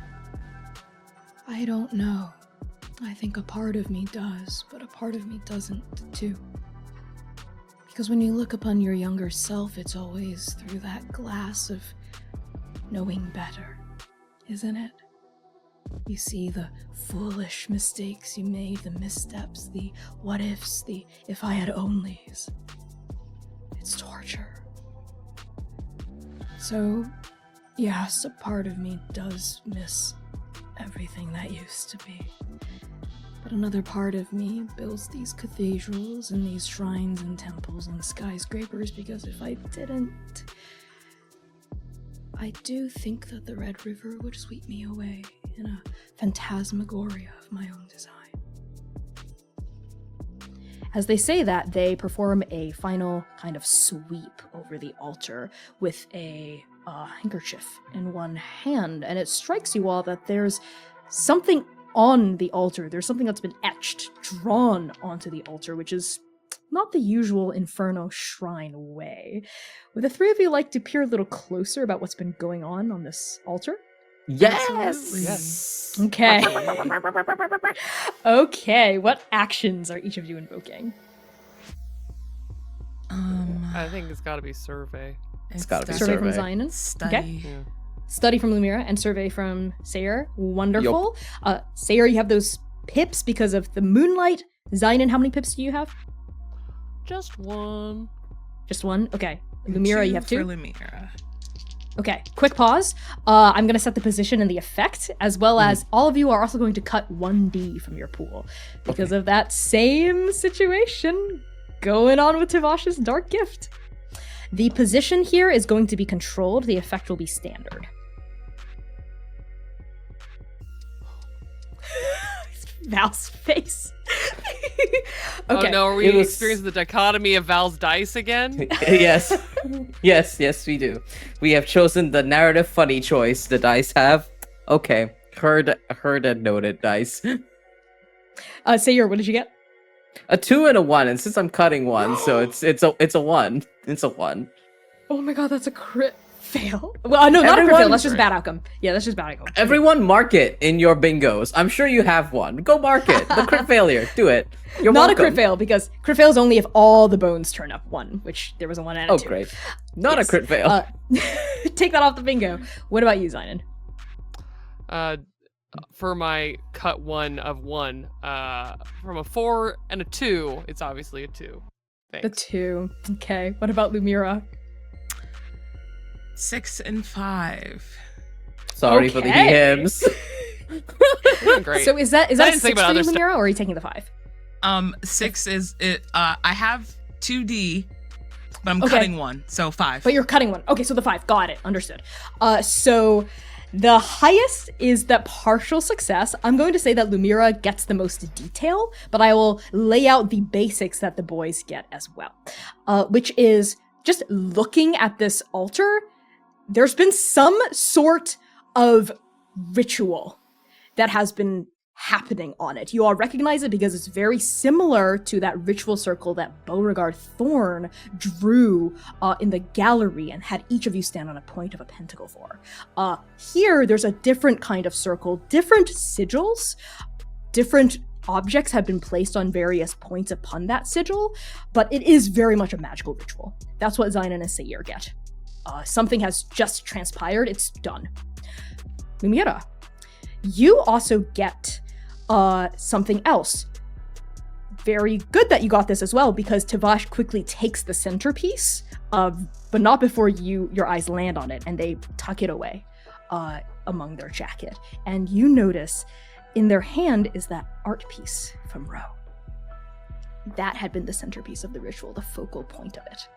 I don't know. I think a part of me does, but a part of me doesn't, too. Because when you look upon your younger self, it's always through that glass of knowing better, isn't it? You see the foolish mistakes you made, the missteps, the what-ifs, the if I had onlys. It's torture. So, yes, a part of me does miss everything that used to be. But another part of me builds these cathedrals and these shrines and temples and skyscrapers because if I didn't, I do think that the Red River would sweep me away in a phantasmagoria of my own design. As they say that, they perform a final kind of sweep over the altar with a handkerchief in one hand, and it strikes you all that there's something on the altar. There's something that's been etched, drawn onto the altar, which is not the usual Inferno shrine way. Would the three of you like to peer a little closer about what's been going on this altar? Absolutely. Yes. Okay. Okay, what actions are each of you invoking? I think it's got to be survey. It's gotta be Survey from Survey. Xainan. Study. Okay. Yeah. Study from Lumièra and survey from Seir. Wonderful. Seir, you have those pips because of the moonlight. Xainan, how many pips do you have? Just one. Just one? Okay. Lumièra, you have For two? Lumièra. Okay, quick pause. I'm going to set the position and the effect, as well as all of you are also going to cut 1d from your pool because of that same situation going on with Tvash's Dark Gift. The position here is going to be controlled. The effect will be standard. Val's face. Okay. Oh no, are we It was- experiencing the dichotomy of Val's dice again? Yes. Yes, we do. We have chosen the narrative funny choice the dice have. Okay. Heard and noted, dice. Seir, what did you get? A 2 and a 1, and since I'm cutting one, so it's a 1. It's a 1. Oh my god, that's a crit fail. Well, no, not a crit Everyone- fail. That's just bad outcome. Yeah, that's just bad outcome. Everyone mark it in your bingos. I'm sure you have one. Go mark it. The crit failure. Do it. You're Not welcome. a crit fail, because crit fail is only if all the bones turn up 1, which there was a 1 and a 2. Oh, great. Not Yes. a crit fail. Take that off the bingo. What about you, Xainan? For my cut 1 of 1, from a 4 and a 2, it's obviously a 2. The Thanks. 2. Okay. What about Lumièra? 6 and 5. Sorry for the okay. hymns. Doing great. So is that I a didn't 6 think about for you, other stuff. Lumièra, or are you taking the 5? 6 is it. I have 2d, but I'm Okay. cutting 1, so 5. But you're cutting 1. Okay, so the 5. Got it. Understood. So the highest is that partial success. I'm going to say that Lumièra gets the most detail, but I will lay out the basics that the boys get as well. Which is just looking at this altar, there's been some sort of ritual that has been happening on it. You all recognize it because it's very similar to that ritual circle that Beauregard Thorn drew in the gallery and had each of you stand on a point of a pentacle for. Here, there's a different kind of circle, different sigils, different objects have been placed on various points upon that sigil, but it is very much a magical ritual. That's what Xainan and Seir get. Something has just transpired, it's done. Lumièra, you also get something else. Very good that you got this as well, because Tvash quickly takes the centerpiece, but not before your eyes land on it, and they tuck it away among their jacket. And you notice in their hand is that art piece from Ro. That had been the centerpiece of the ritual, the focal point of it.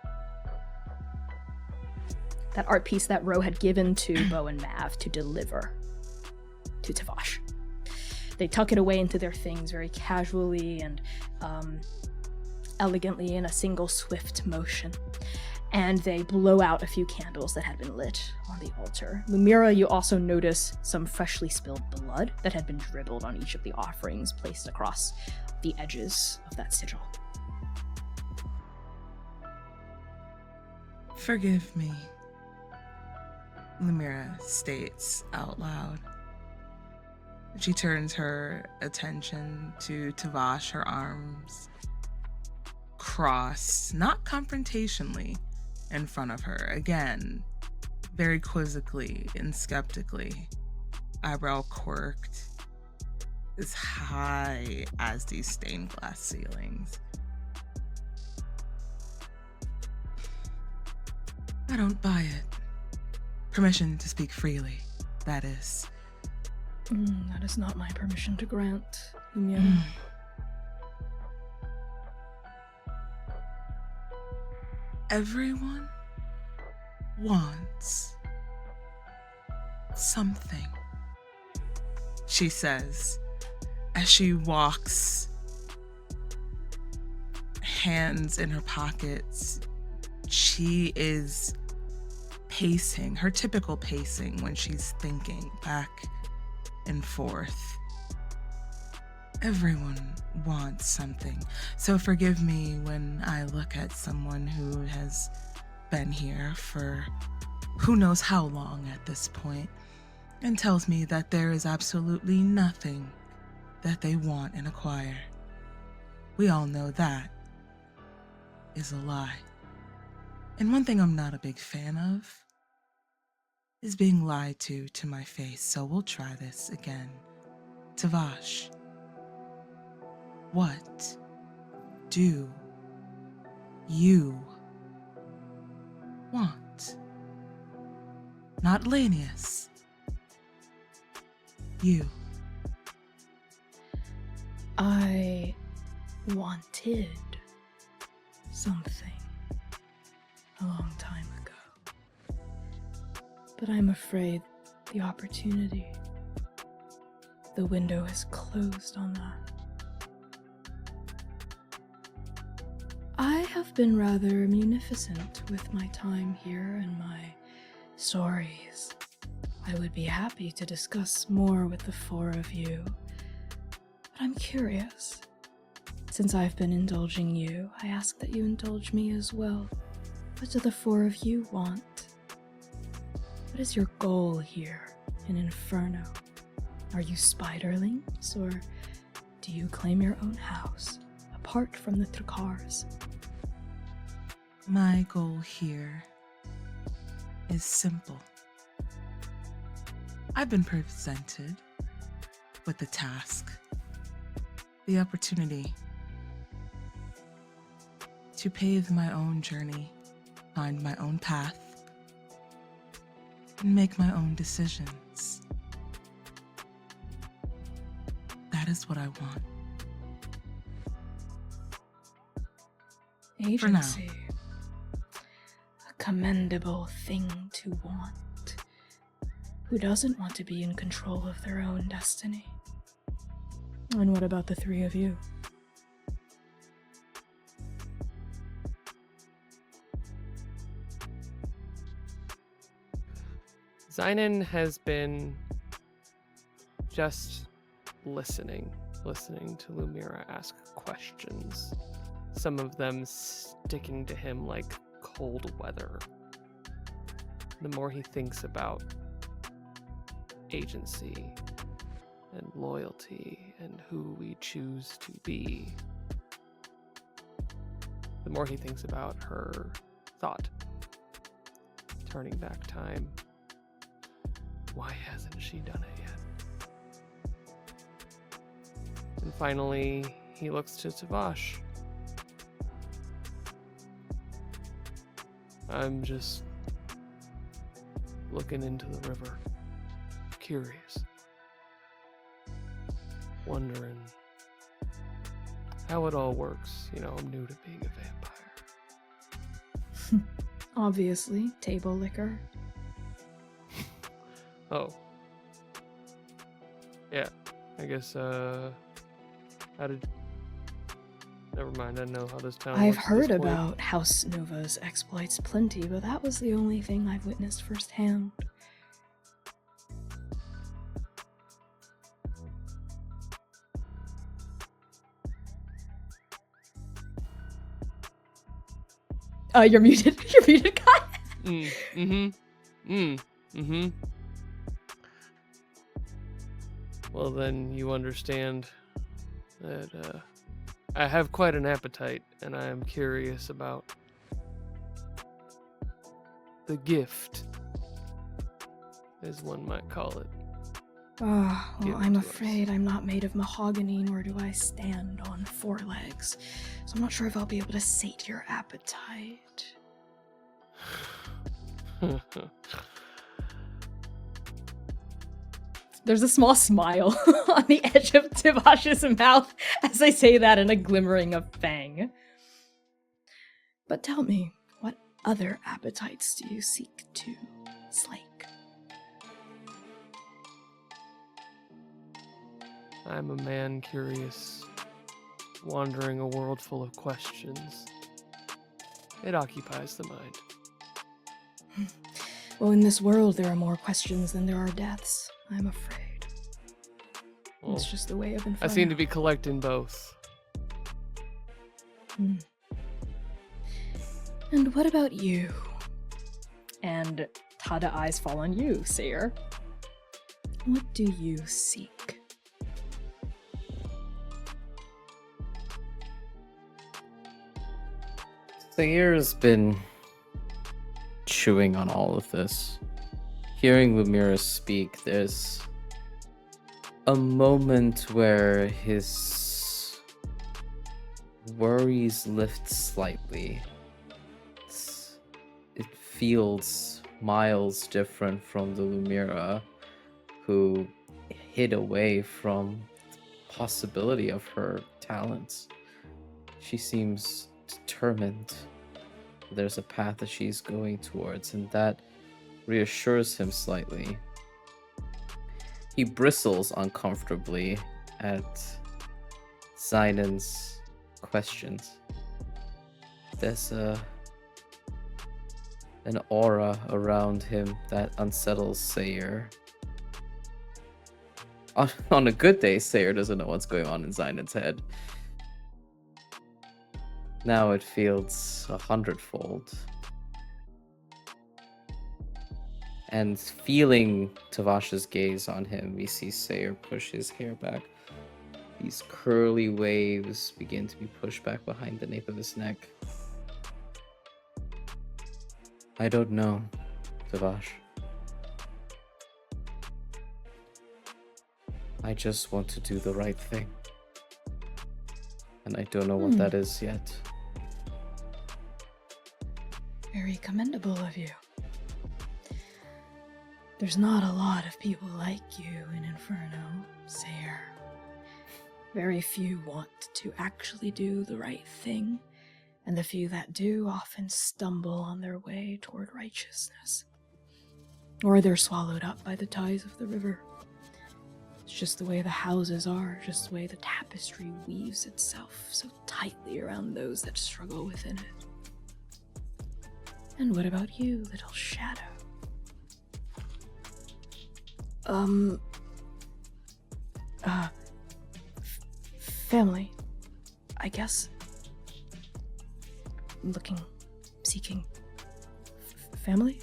That art piece that Ro had given to Bo and Mav to deliver to Tvash. They tuck it away into their things very casually and elegantly in a single swift motion. And they blow out a few candles that had been lit on the altar. Lumièra, you also notice some freshly spilled blood that had been dribbled on each of the offerings placed across the edges of that sigil. Forgive me, Lumièra states out loud. She turns her attention to Tvash, her arms crossed, not confrontationally, in front of her. Again, very quizzically and skeptically, eyebrow quirked, as high as these stained glass ceilings. I don't buy it. Permission to speak freely, that is. That is not my permission to grant, Lumièra. Everyone wants something, she says, as she walks, hands in her pockets. She is pacing, her typical pacing when she's thinking back and forth. Everyone wants something. So forgive me when I look at someone who has been here for who knows how long at this point and tells me that there is absolutely nothing that they want and acquire. We all know that is a lie. And one thing I'm not a big fan of is being lied to my face, so we'll try this again. Tvash, what do you want? Not Lanius. You. I wanted something a long time ago, but I'm afraid the opportunity, the window is closed on that. I have been rather munificent with my time here and my stories. I would be happy to discuss more with the four of you, but I'm curious. Since I've been indulging you, I ask that you indulge me as well. What do the four of you want? What is your goal here in Inferno? Are you spiderlings, or do you claim your own house, apart from the Thakrars? My goal here is simple. I've been presented with the task, the opportunity to pave my own journey, find my own path, and make my own decisions. That is what I want. Agency. A commendable thing to want. Who doesn't want to be in control of their own destiny? And what about the three of you? Xainan has been just listening to Lumièra ask questions, some of them sticking to him like cold weather. The more he thinks about agency and loyalty and who we choose to be, the more he thinks about her thought. Turning back time. Why hasn't she done it yet? And finally, he looks to Tvash. I'm just looking into the river. Curious. Wondering how it all works. You know, I'm new to being a vampire. Obviously, table liquor. Oh. Yeah. I guess, never mind, I know how this town I've works at heard this point. about House Nova's exploits plenty, but that was the only thing I've witnessed firsthand. You're muted. You're muted, Kai. Well, then you understand that I have quite an appetite, and I am curious about the gift, as one might call it. Well, Give it I'm to us. afraid I'm not made of mahogany, nor do I stand on 4 legs. So I'm not sure if I'll be able to sate your appetite. There's a small smile on the edge of Tvash's mouth as I say that, and a glimmering of fang. But tell me, what other appetites do you seek to slake? I'm a man curious, wandering a world full of questions. It occupies the mind. Well, in this world, there are more questions than there are deaths, I'm afraid. Well, It's just the way of I Inferno. seem to be collecting both. And what about you? And Tada eyes fall on you, Seir. What do you seek? Seir's been chewing on all of this. Hearing Lumièra speak, there's a moment where his worries lift slightly. It feels miles different from the Lumièra who hid away from the possibility of her talents. She seems determined. There's a path that she's going towards, and that reassures him slightly. He bristles uncomfortably at Xainan's questions. There's an aura around him that unsettles Seir. On a good day, Seir doesn't know what's going on in Xainan's head. Now it feels 100-fold. And feeling Tvash's gaze on him, we see Seir push his hair back. These curly waves begin to be pushed back behind the nape of his neck. I don't know, Tvash. I just want to do the right thing. And I don't know what that is yet. Very commendable of you. There's not a lot of people like you in Inferno, Seir. Very few want to actually do the right thing, and the few that do often stumble on their way toward righteousness. Or they're swallowed up by the tides of the river. It's just the way the houses are, just the way the tapestry weaves itself so tightly around those that struggle within it. And what about you, little shadow? Family, I guess. Seeking family?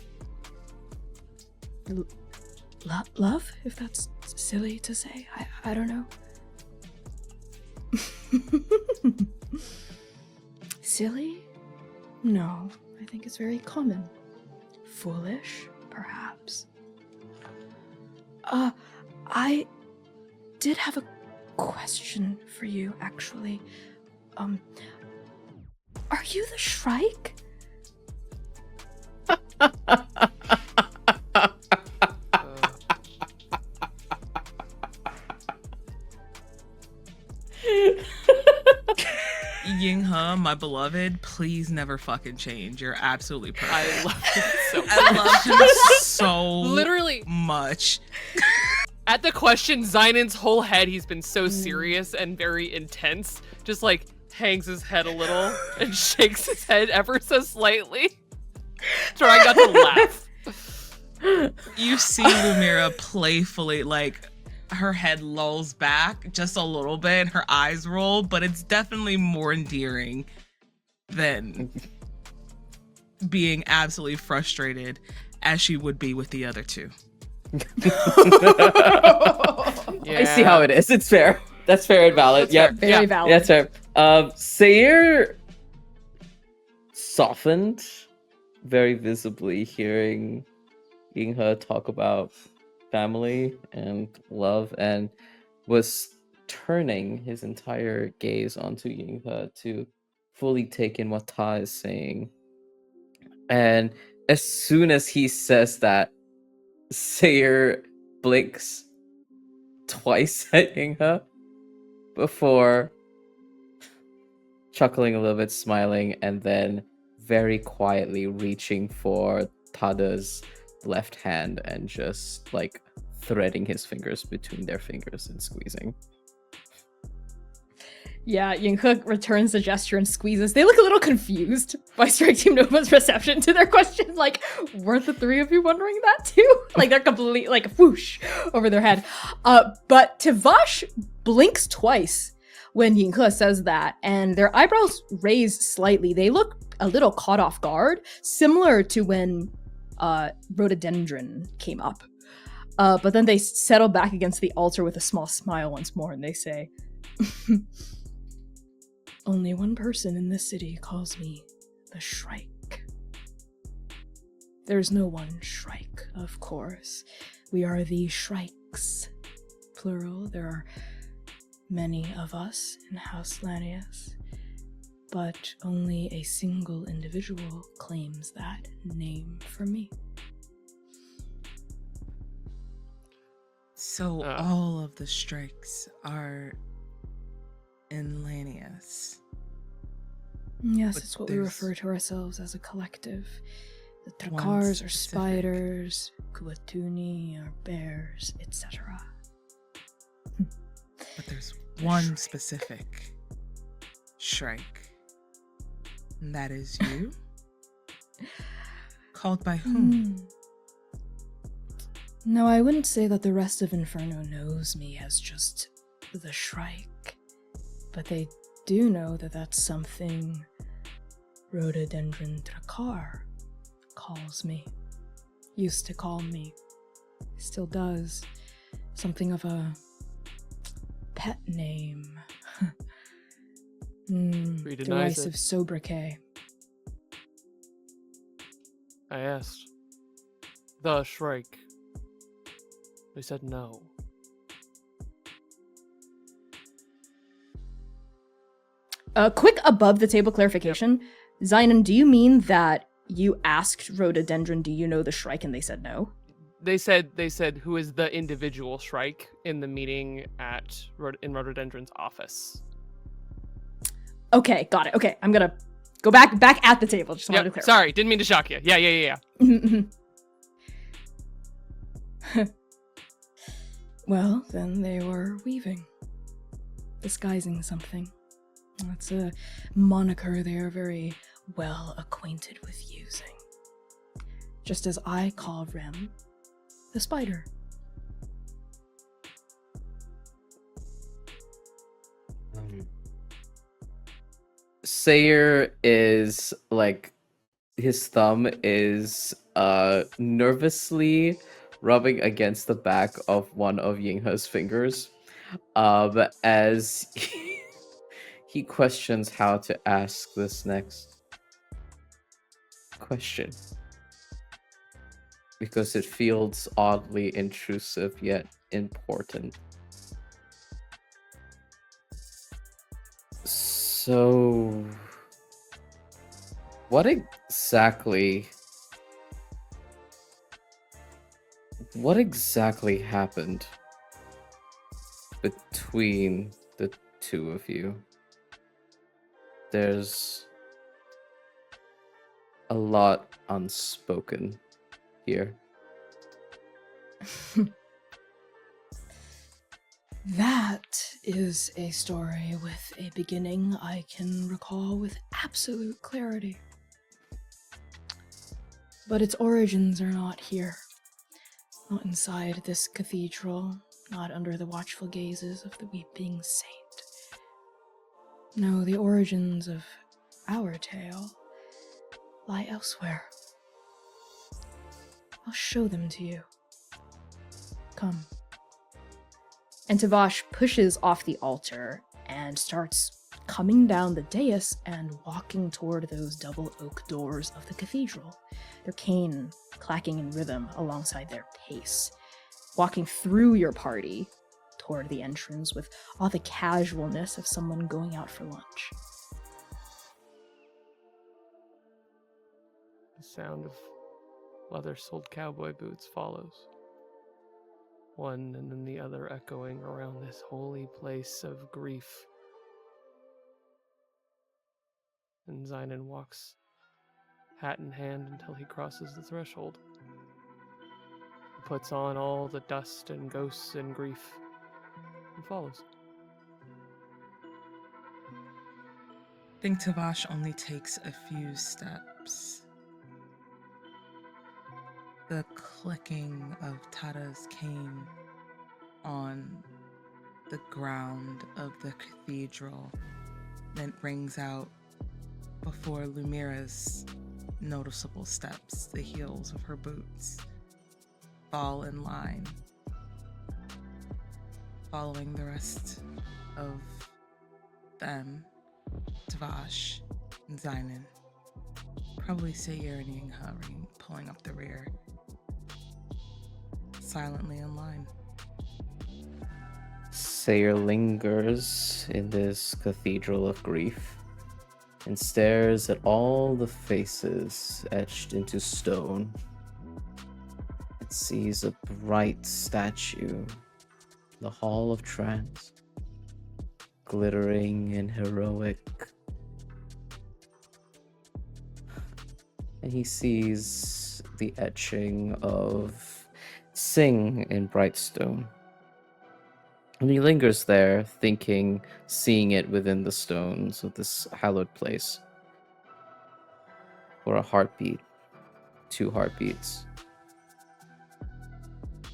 Love, if that's silly to say. I don't know. Silly? No, I think it's very common. Foolish, perhaps. I did have a question for you, actually. Are you the Shrike? Yinghe, my beloved, please never fucking change. You're absolutely perfect. I love him so much. I love him so Literally much. at the question, Xainan's whole head, he's been so serious and very intense, just like hangs his head a little and shakes his head ever so slightly, trying not to laugh. You see Lumièra playfully, like, her head lolls back just a little bit, her eyes roll, but it's definitely more endearing than being absolutely frustrated as she would be with the other two. I see how it is. It's fair. That's fair and valid. That's Yeah, fair. Very valid. that's fair. Seir softened very visibly hearing Yinghe talk about family and love, and was turning his entire gaze onto Yinghe to fully take in what Ta is saying. And as soon as he says that, Seir blinks twice at Yinghe before chuckling a little bit, smiling, and then very quietly reaching for Tada's left hand and just like threading his fingers between their fingers and squeezing. Yeah, Yinghe returns the gesture and squeezes. They look a little confused by Strike Team Nova's reception to their question. Like, weren't the three of you wondering that too? Like, they're completely, like, whoosh over their head. But Tvash blinks twice when Yinghe says that, and their eyebrows raise slightly. They look a little caught off guard, similar to when Rhododendron came up. But then they settle back against the altar with a small smile once more, and they say, Only one person in this city calls me the Shrike. There's no one Shrike, of course. We are the Shrikes, plural. There are many of us in House Lanius, but only a single individual claims that name for me. So all of the strikes are in Lanius. Yes, But it's what we there's refer to ourselves as a collective. The one Thakrars are specific. spiders, Kuatuni are bears, etc. But there's one Shrike. specific Shrike. And that is you? Called by whom? No, I wouldn't say that the rest of Inferno knows me as just the Shrike. But they do know that that's something Rhododendron Thakrar calls me. Used to call me. Still does. Something of a pet name. He denies Derisive it. sobriquet. I asked. The Shrike. They said no. Quick above the table clarification. Xainan, do you mean that you asked Rhododendron, do you know the Shrike, and they said no? They said who is the individual Shrike in the meeting in Rhododendron's office. Okay, got it. Okay, I'm gonna go back at the table. Just wanted to Yep, clarify. sorry, didn't mean to shock you. Yeah. Well, then they were weaving. Disguising something. That's a moniker they are very well acquainted with using. Just as I call Rem the spider. Seir is like, his thumb is nervously rubbing against the back of one of Yinghe's fingers, as he questions how to ask this next question, because it feels oddly intrusive yet important. So, what exactly happened between the two of you? There's a lot unspoken here. That is a story with a beginning I can recall with absolute clarity. But its origins are not here. Not inside this cathedral, not under the watchful gazes of the weeping saint. No, the origins of our tale lie elsewhere. I'll show them to you. Come. And Tvash pushes off the altar and starts coming down the dais and walking toward those double oak doors of the cathedral, their cane clacking in rhythm alongside their pace, walking through your party toward the entrance with all the casualness of someone going out for lunch. The sound of leather-soled cowboy boots follows. One and then the other echoing around this holy place of grief. And Xainan walks, hat in hand, until he crosses the threshold. He puts on all the dust and ghosts and grief, and follows. I think Tvash only takes a few steps. The clicking of Tada's cane on the ground of the cathedral then rings out before Lumièra's noticeable steps. The heels of her boots fall in line, following the rest of them, Tvash and Xainan. Probably Seir and Yanhuan pulling up the rear, silently in line. Seir lingers in this cathedral of grief and stares at all the faces etched into stone. It sees a bright statue, the Hall of Trance, glittering and heroic. And he sees the etching of Sing in bright stone. And he lingers there, thinking, seeing it within the stones of this hallowed place. For a heartbeat, 2 heartbeats,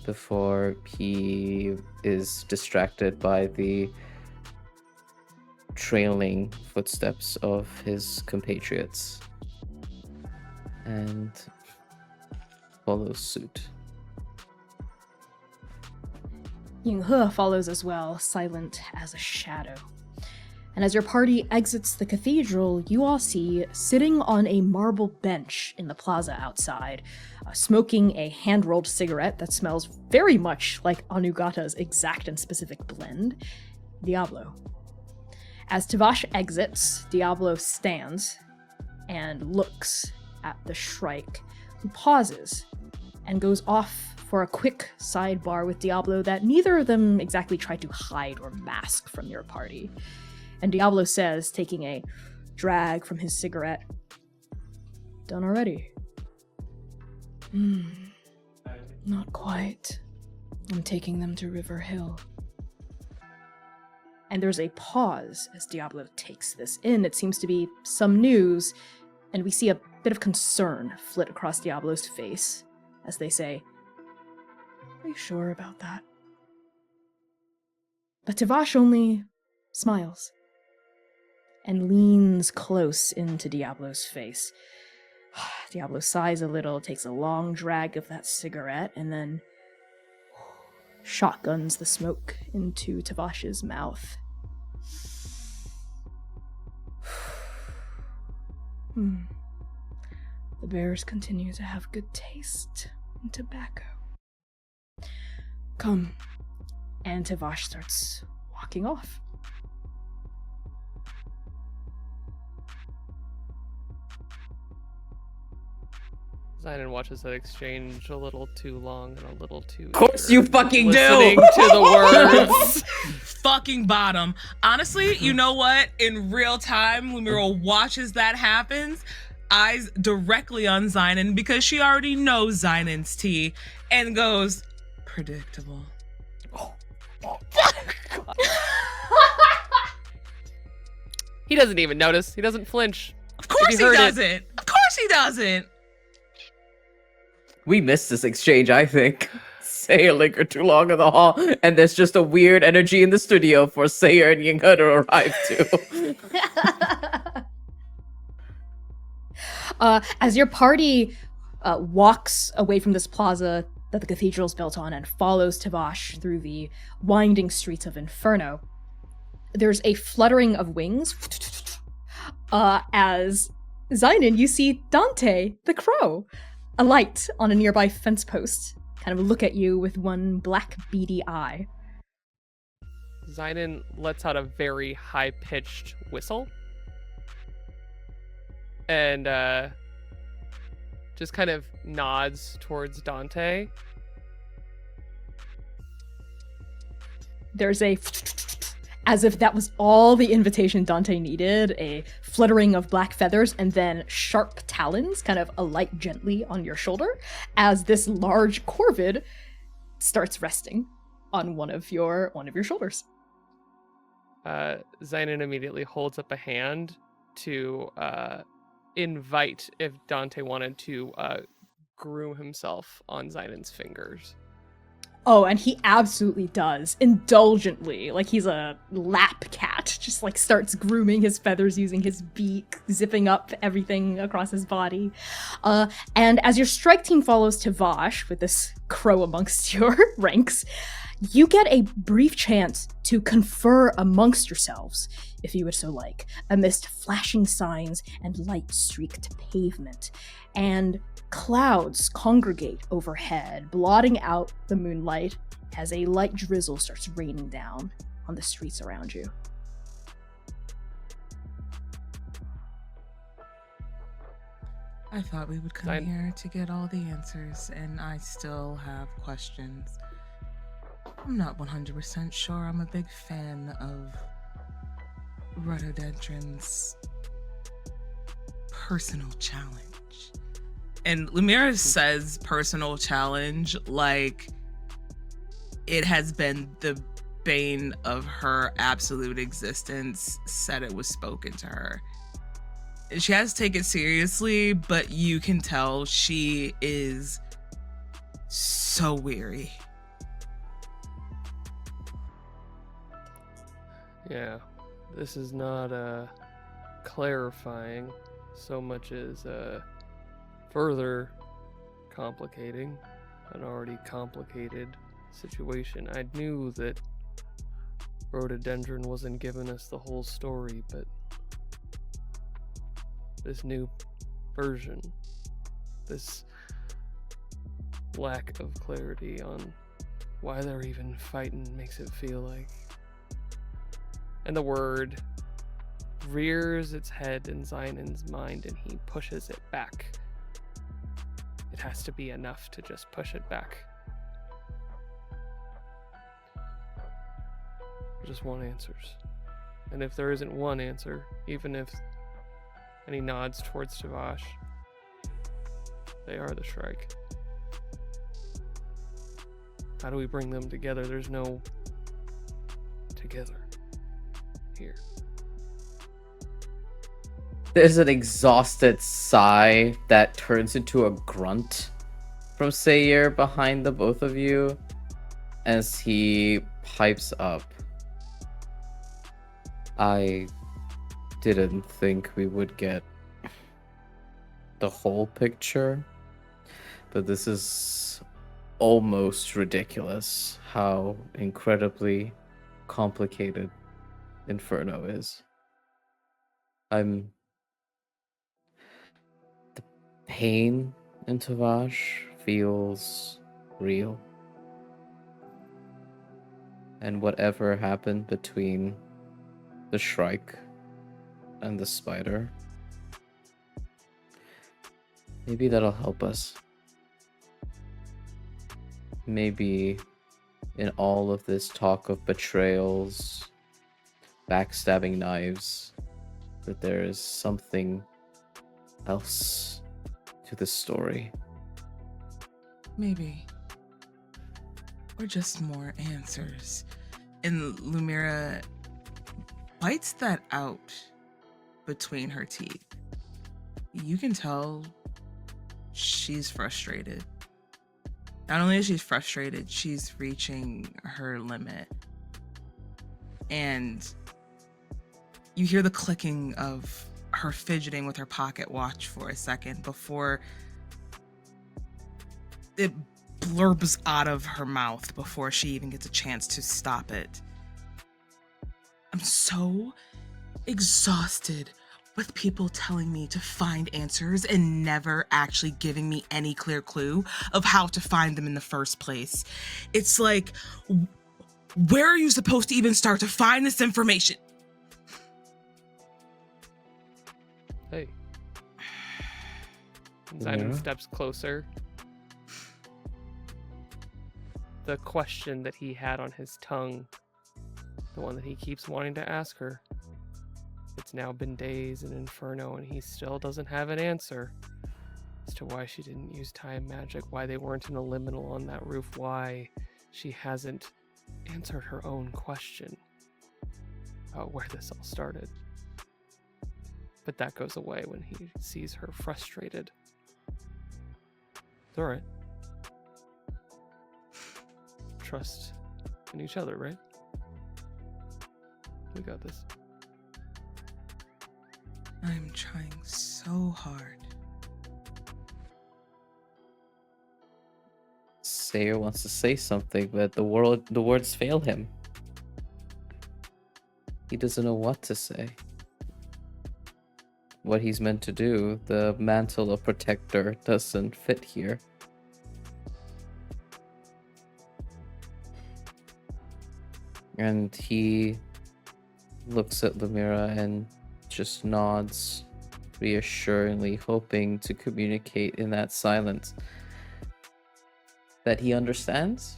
before he is distracted by the trailing footsteps of his compatriots and follows suit. Yinghe follows as well, silent as a shadow. And as your party exits the cathedral, you all see, sitting on a marble bench in the plaza outside, smoking a hand-rolled cigarette that smells very much like Anugata's exact and specific blend, Diablo. As Tvash exits, Diablo stands and looks at the Shrike, who pauses and goes off for a quick sidebar with Diablo that neither of them exactly tried to hide or mask from your party. And Diablo says, taking a drag from his cigarette, "Done already?" Not quite. I'm taking them to River Hill. And there's a pause as Diablo takes this in. It seems to be some news, and we see a bit of concern flit across Diablo's face as they say, Are you sure about that? but Tvash only smiles. and leans close into Diablo's face. Diablo sighs a little, takes a long drag of that cigarette, and then shotguns the smoke into Tvash's mouth. The bears continue to have good taste in tobacco. Come. And Tvash starts walking off. Xainan watches that exchange a little too long and a little too. Of course you fucking listening do! to the words. Fucking bottom. Honestly, you know what? In real time, Lumièra watches that happens, eyes directly on Xainan because she already knows Xainan's tea and goes, predictable. He doesn't even notice. He doesn't flinch. Of course he doesn't. Of course he doesn't. We missed this exchange, I think. Seir lingered too long in the hall, and there's just a weird energy in the studio for Seir and Yanhuan to arrive too. As your party walks away from this plaza that the cathedral's built on and follows Tvash through the winding streets of Inferno, there's a fluttering of wings as Xainan, you see Dante, the crow, alight on a nearby fence post, kind of look at you with one black beady eye. Xainan lets out a very high-pitched whistle and just kind of nods towards Dante. There's a as if that was all the invitation Dante needed, a fluttering of black feathers and then sharp talons kind of alight gently on your shoulder as this large corvid starts resting on one of your shoulders. Xainan immediately holds up a hand to invite if Dante wanted to groom himself on Xainan's fingers. Oh, and he absolutely does, indulgently, like he's a lap cat, just like starts grooming his feathers using his beak, zipping up everything across his body. And as your strike team follows Tvash with this crow amongst your ranks, you get a brief chance to confer amongst yourselves, if you would so like, amidst flashing signs and light-streaked pavement. And clouds congregate overhead, blotting out the moonlight as a light drizzle starts raining down on the streets around you. I thought we would come here to get all the answers, and I still have questions. I'm not 100% sure I'm a big fan of Rhododendron's personal challenge. And Lumièra says personal challenge like it has been the bane of her absolute existence, said it was spoken to her. She has to take it seriously, but you can tell she is so weary. Yeah, this is not clarifying so much as further complicating an already complicated situation. I knew that Rhododendron wasn't giving us the whole story, but this new version, this lack of clarity on why they're even fighting makes it feel like. And the word rears its head in Xainan's mind and he pushes it back. It has to be enough to just push it back. I just want answers. And if there isn't one answer, even if... And he nods towards Tvash. They are the Shrike. How do we bring them together? There's no together here. There's an exhausted sigh that turns into a grunt from Seir behind the both of you as he pipes up. I didn't think we would get the whole picture, but this is almost ridiculous how incredibly complicated Inferno is. The pain in Tvash feels real. And whatever happened between the Shrike and the spider, maybe that'll help us. Maybe in all of this talk of betrayals, backstabbing knives, that there is something else to this story. Maybe. Or just more answers. And Lumièra bites that out between her teeth. You can tell she's frustrated. Not only is she frustrated, she's reaching her limit. And you hear the clicking of her fidgeting with her pocket watch for a second before it blurbs out of her mouth before she even gets a chance to stop it. I'm so exhausted with people telling me to find answers and never actually giving me any clear clue of how to find them in the first place. It's like, where are you supposed to even start to find this information? Hey. Xainan steps closer. The question that he had on his tongue, the one that he keeps wanting to ask her. It's now been days in Inferno and he still doesn't have an answer as to why she didn't use time magic, why they weren't in a liminal on that roof, why she hasn't answered her own question about where this all started. But that goes away when he sees her frustrated. It's alright. Trust in each other, right? We got this. I'm trying so hard. Seir wants to say something, but the words fail him. He doesn't know what to say. What he's meant to do, the mantle of protector doesn't fit here. And he looks at Lumièra and just nods reassuringly, hoping to communicate in that silence that he understands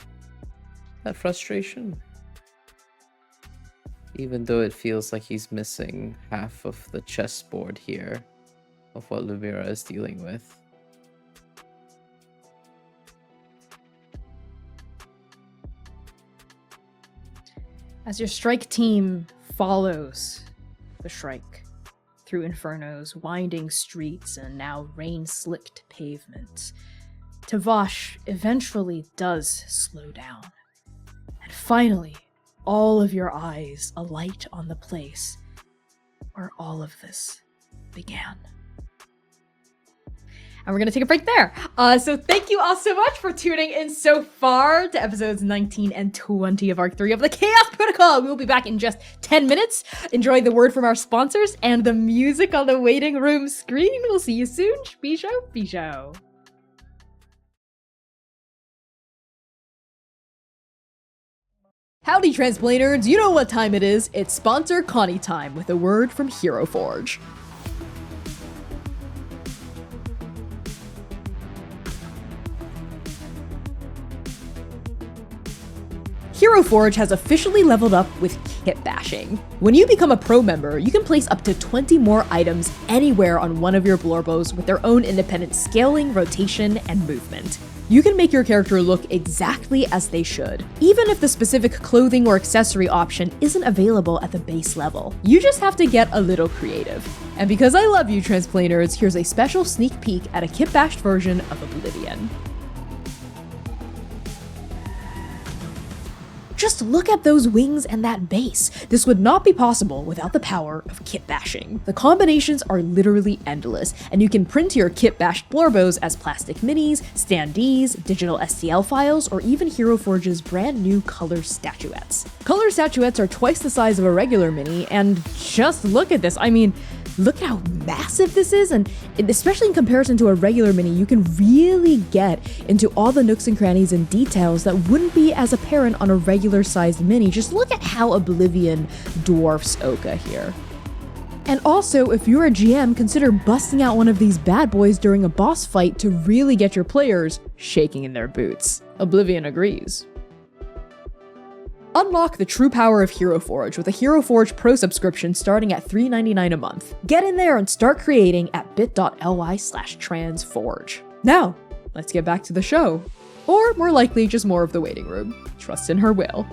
that frustration, even though it feels like he's missing half of the chessboard here of what Lumièra is dealing with. As your strike team follows the Shrike through Inferno's winding streets and now rain-slicked pavements, Tvash eventually does slow down. And finally, all of your eyes alight on the place where all of this began. And we're going to take a break there. So thank you all so much for tuning in so far to episodes 19 and 20 of Arc 3 of the Chaos Protocol. We will be back in just 10 minutes. Enjoy the word from our sponsors and the music on the waiting room screen. We'll see you soon. Bisho. Howdy, transplanters. You know what time it is. It's sponsor Connie time with a word from Hero Forge. Hero Forge has officially leveled up with kit bashing. When you become a pro member, you can place up to 20 more items anywhere on one of your Blorbos with their own independent scaling, rotation, and movement. You can make your character look exactly as they should, even if the specific clothing or accessory option isn't available at the base level. You just have to get a little creative. And because I love you, transplanters, here's a special sneak peek at a kit-bashed version of Oblivion. Just look at those wings and that base. This would not be possible without the power of kit bashing. The combinations are literally endless, and you can print your kit bashed Blorbos as plastic minis, standees, digital STL files, or even Hero Forge's brand new color statuettes. Color statuettes are twice the size of a regular mini, and just look at this. I mean, look at how massive this is, and especially in comparison to a regular mini, you can really get into all the nooks and crannies and details that wouldn't be as apparent on a regular sized mini. Just look at how Oblivion dwarfs Oka here. And also, if you're a GM, consider busting out one of these bad boys during a boss fight to really get your players shaking in their boots. Oblivion agrees. Unlock the true power of Hero Forge with a Hero Forge Pro subscription starting at $3.99 a month. Get in there and start creating at bit.ly/transforge. Now, let's get back to the show. Or more likely, just more of the waiting room. Trust in her will.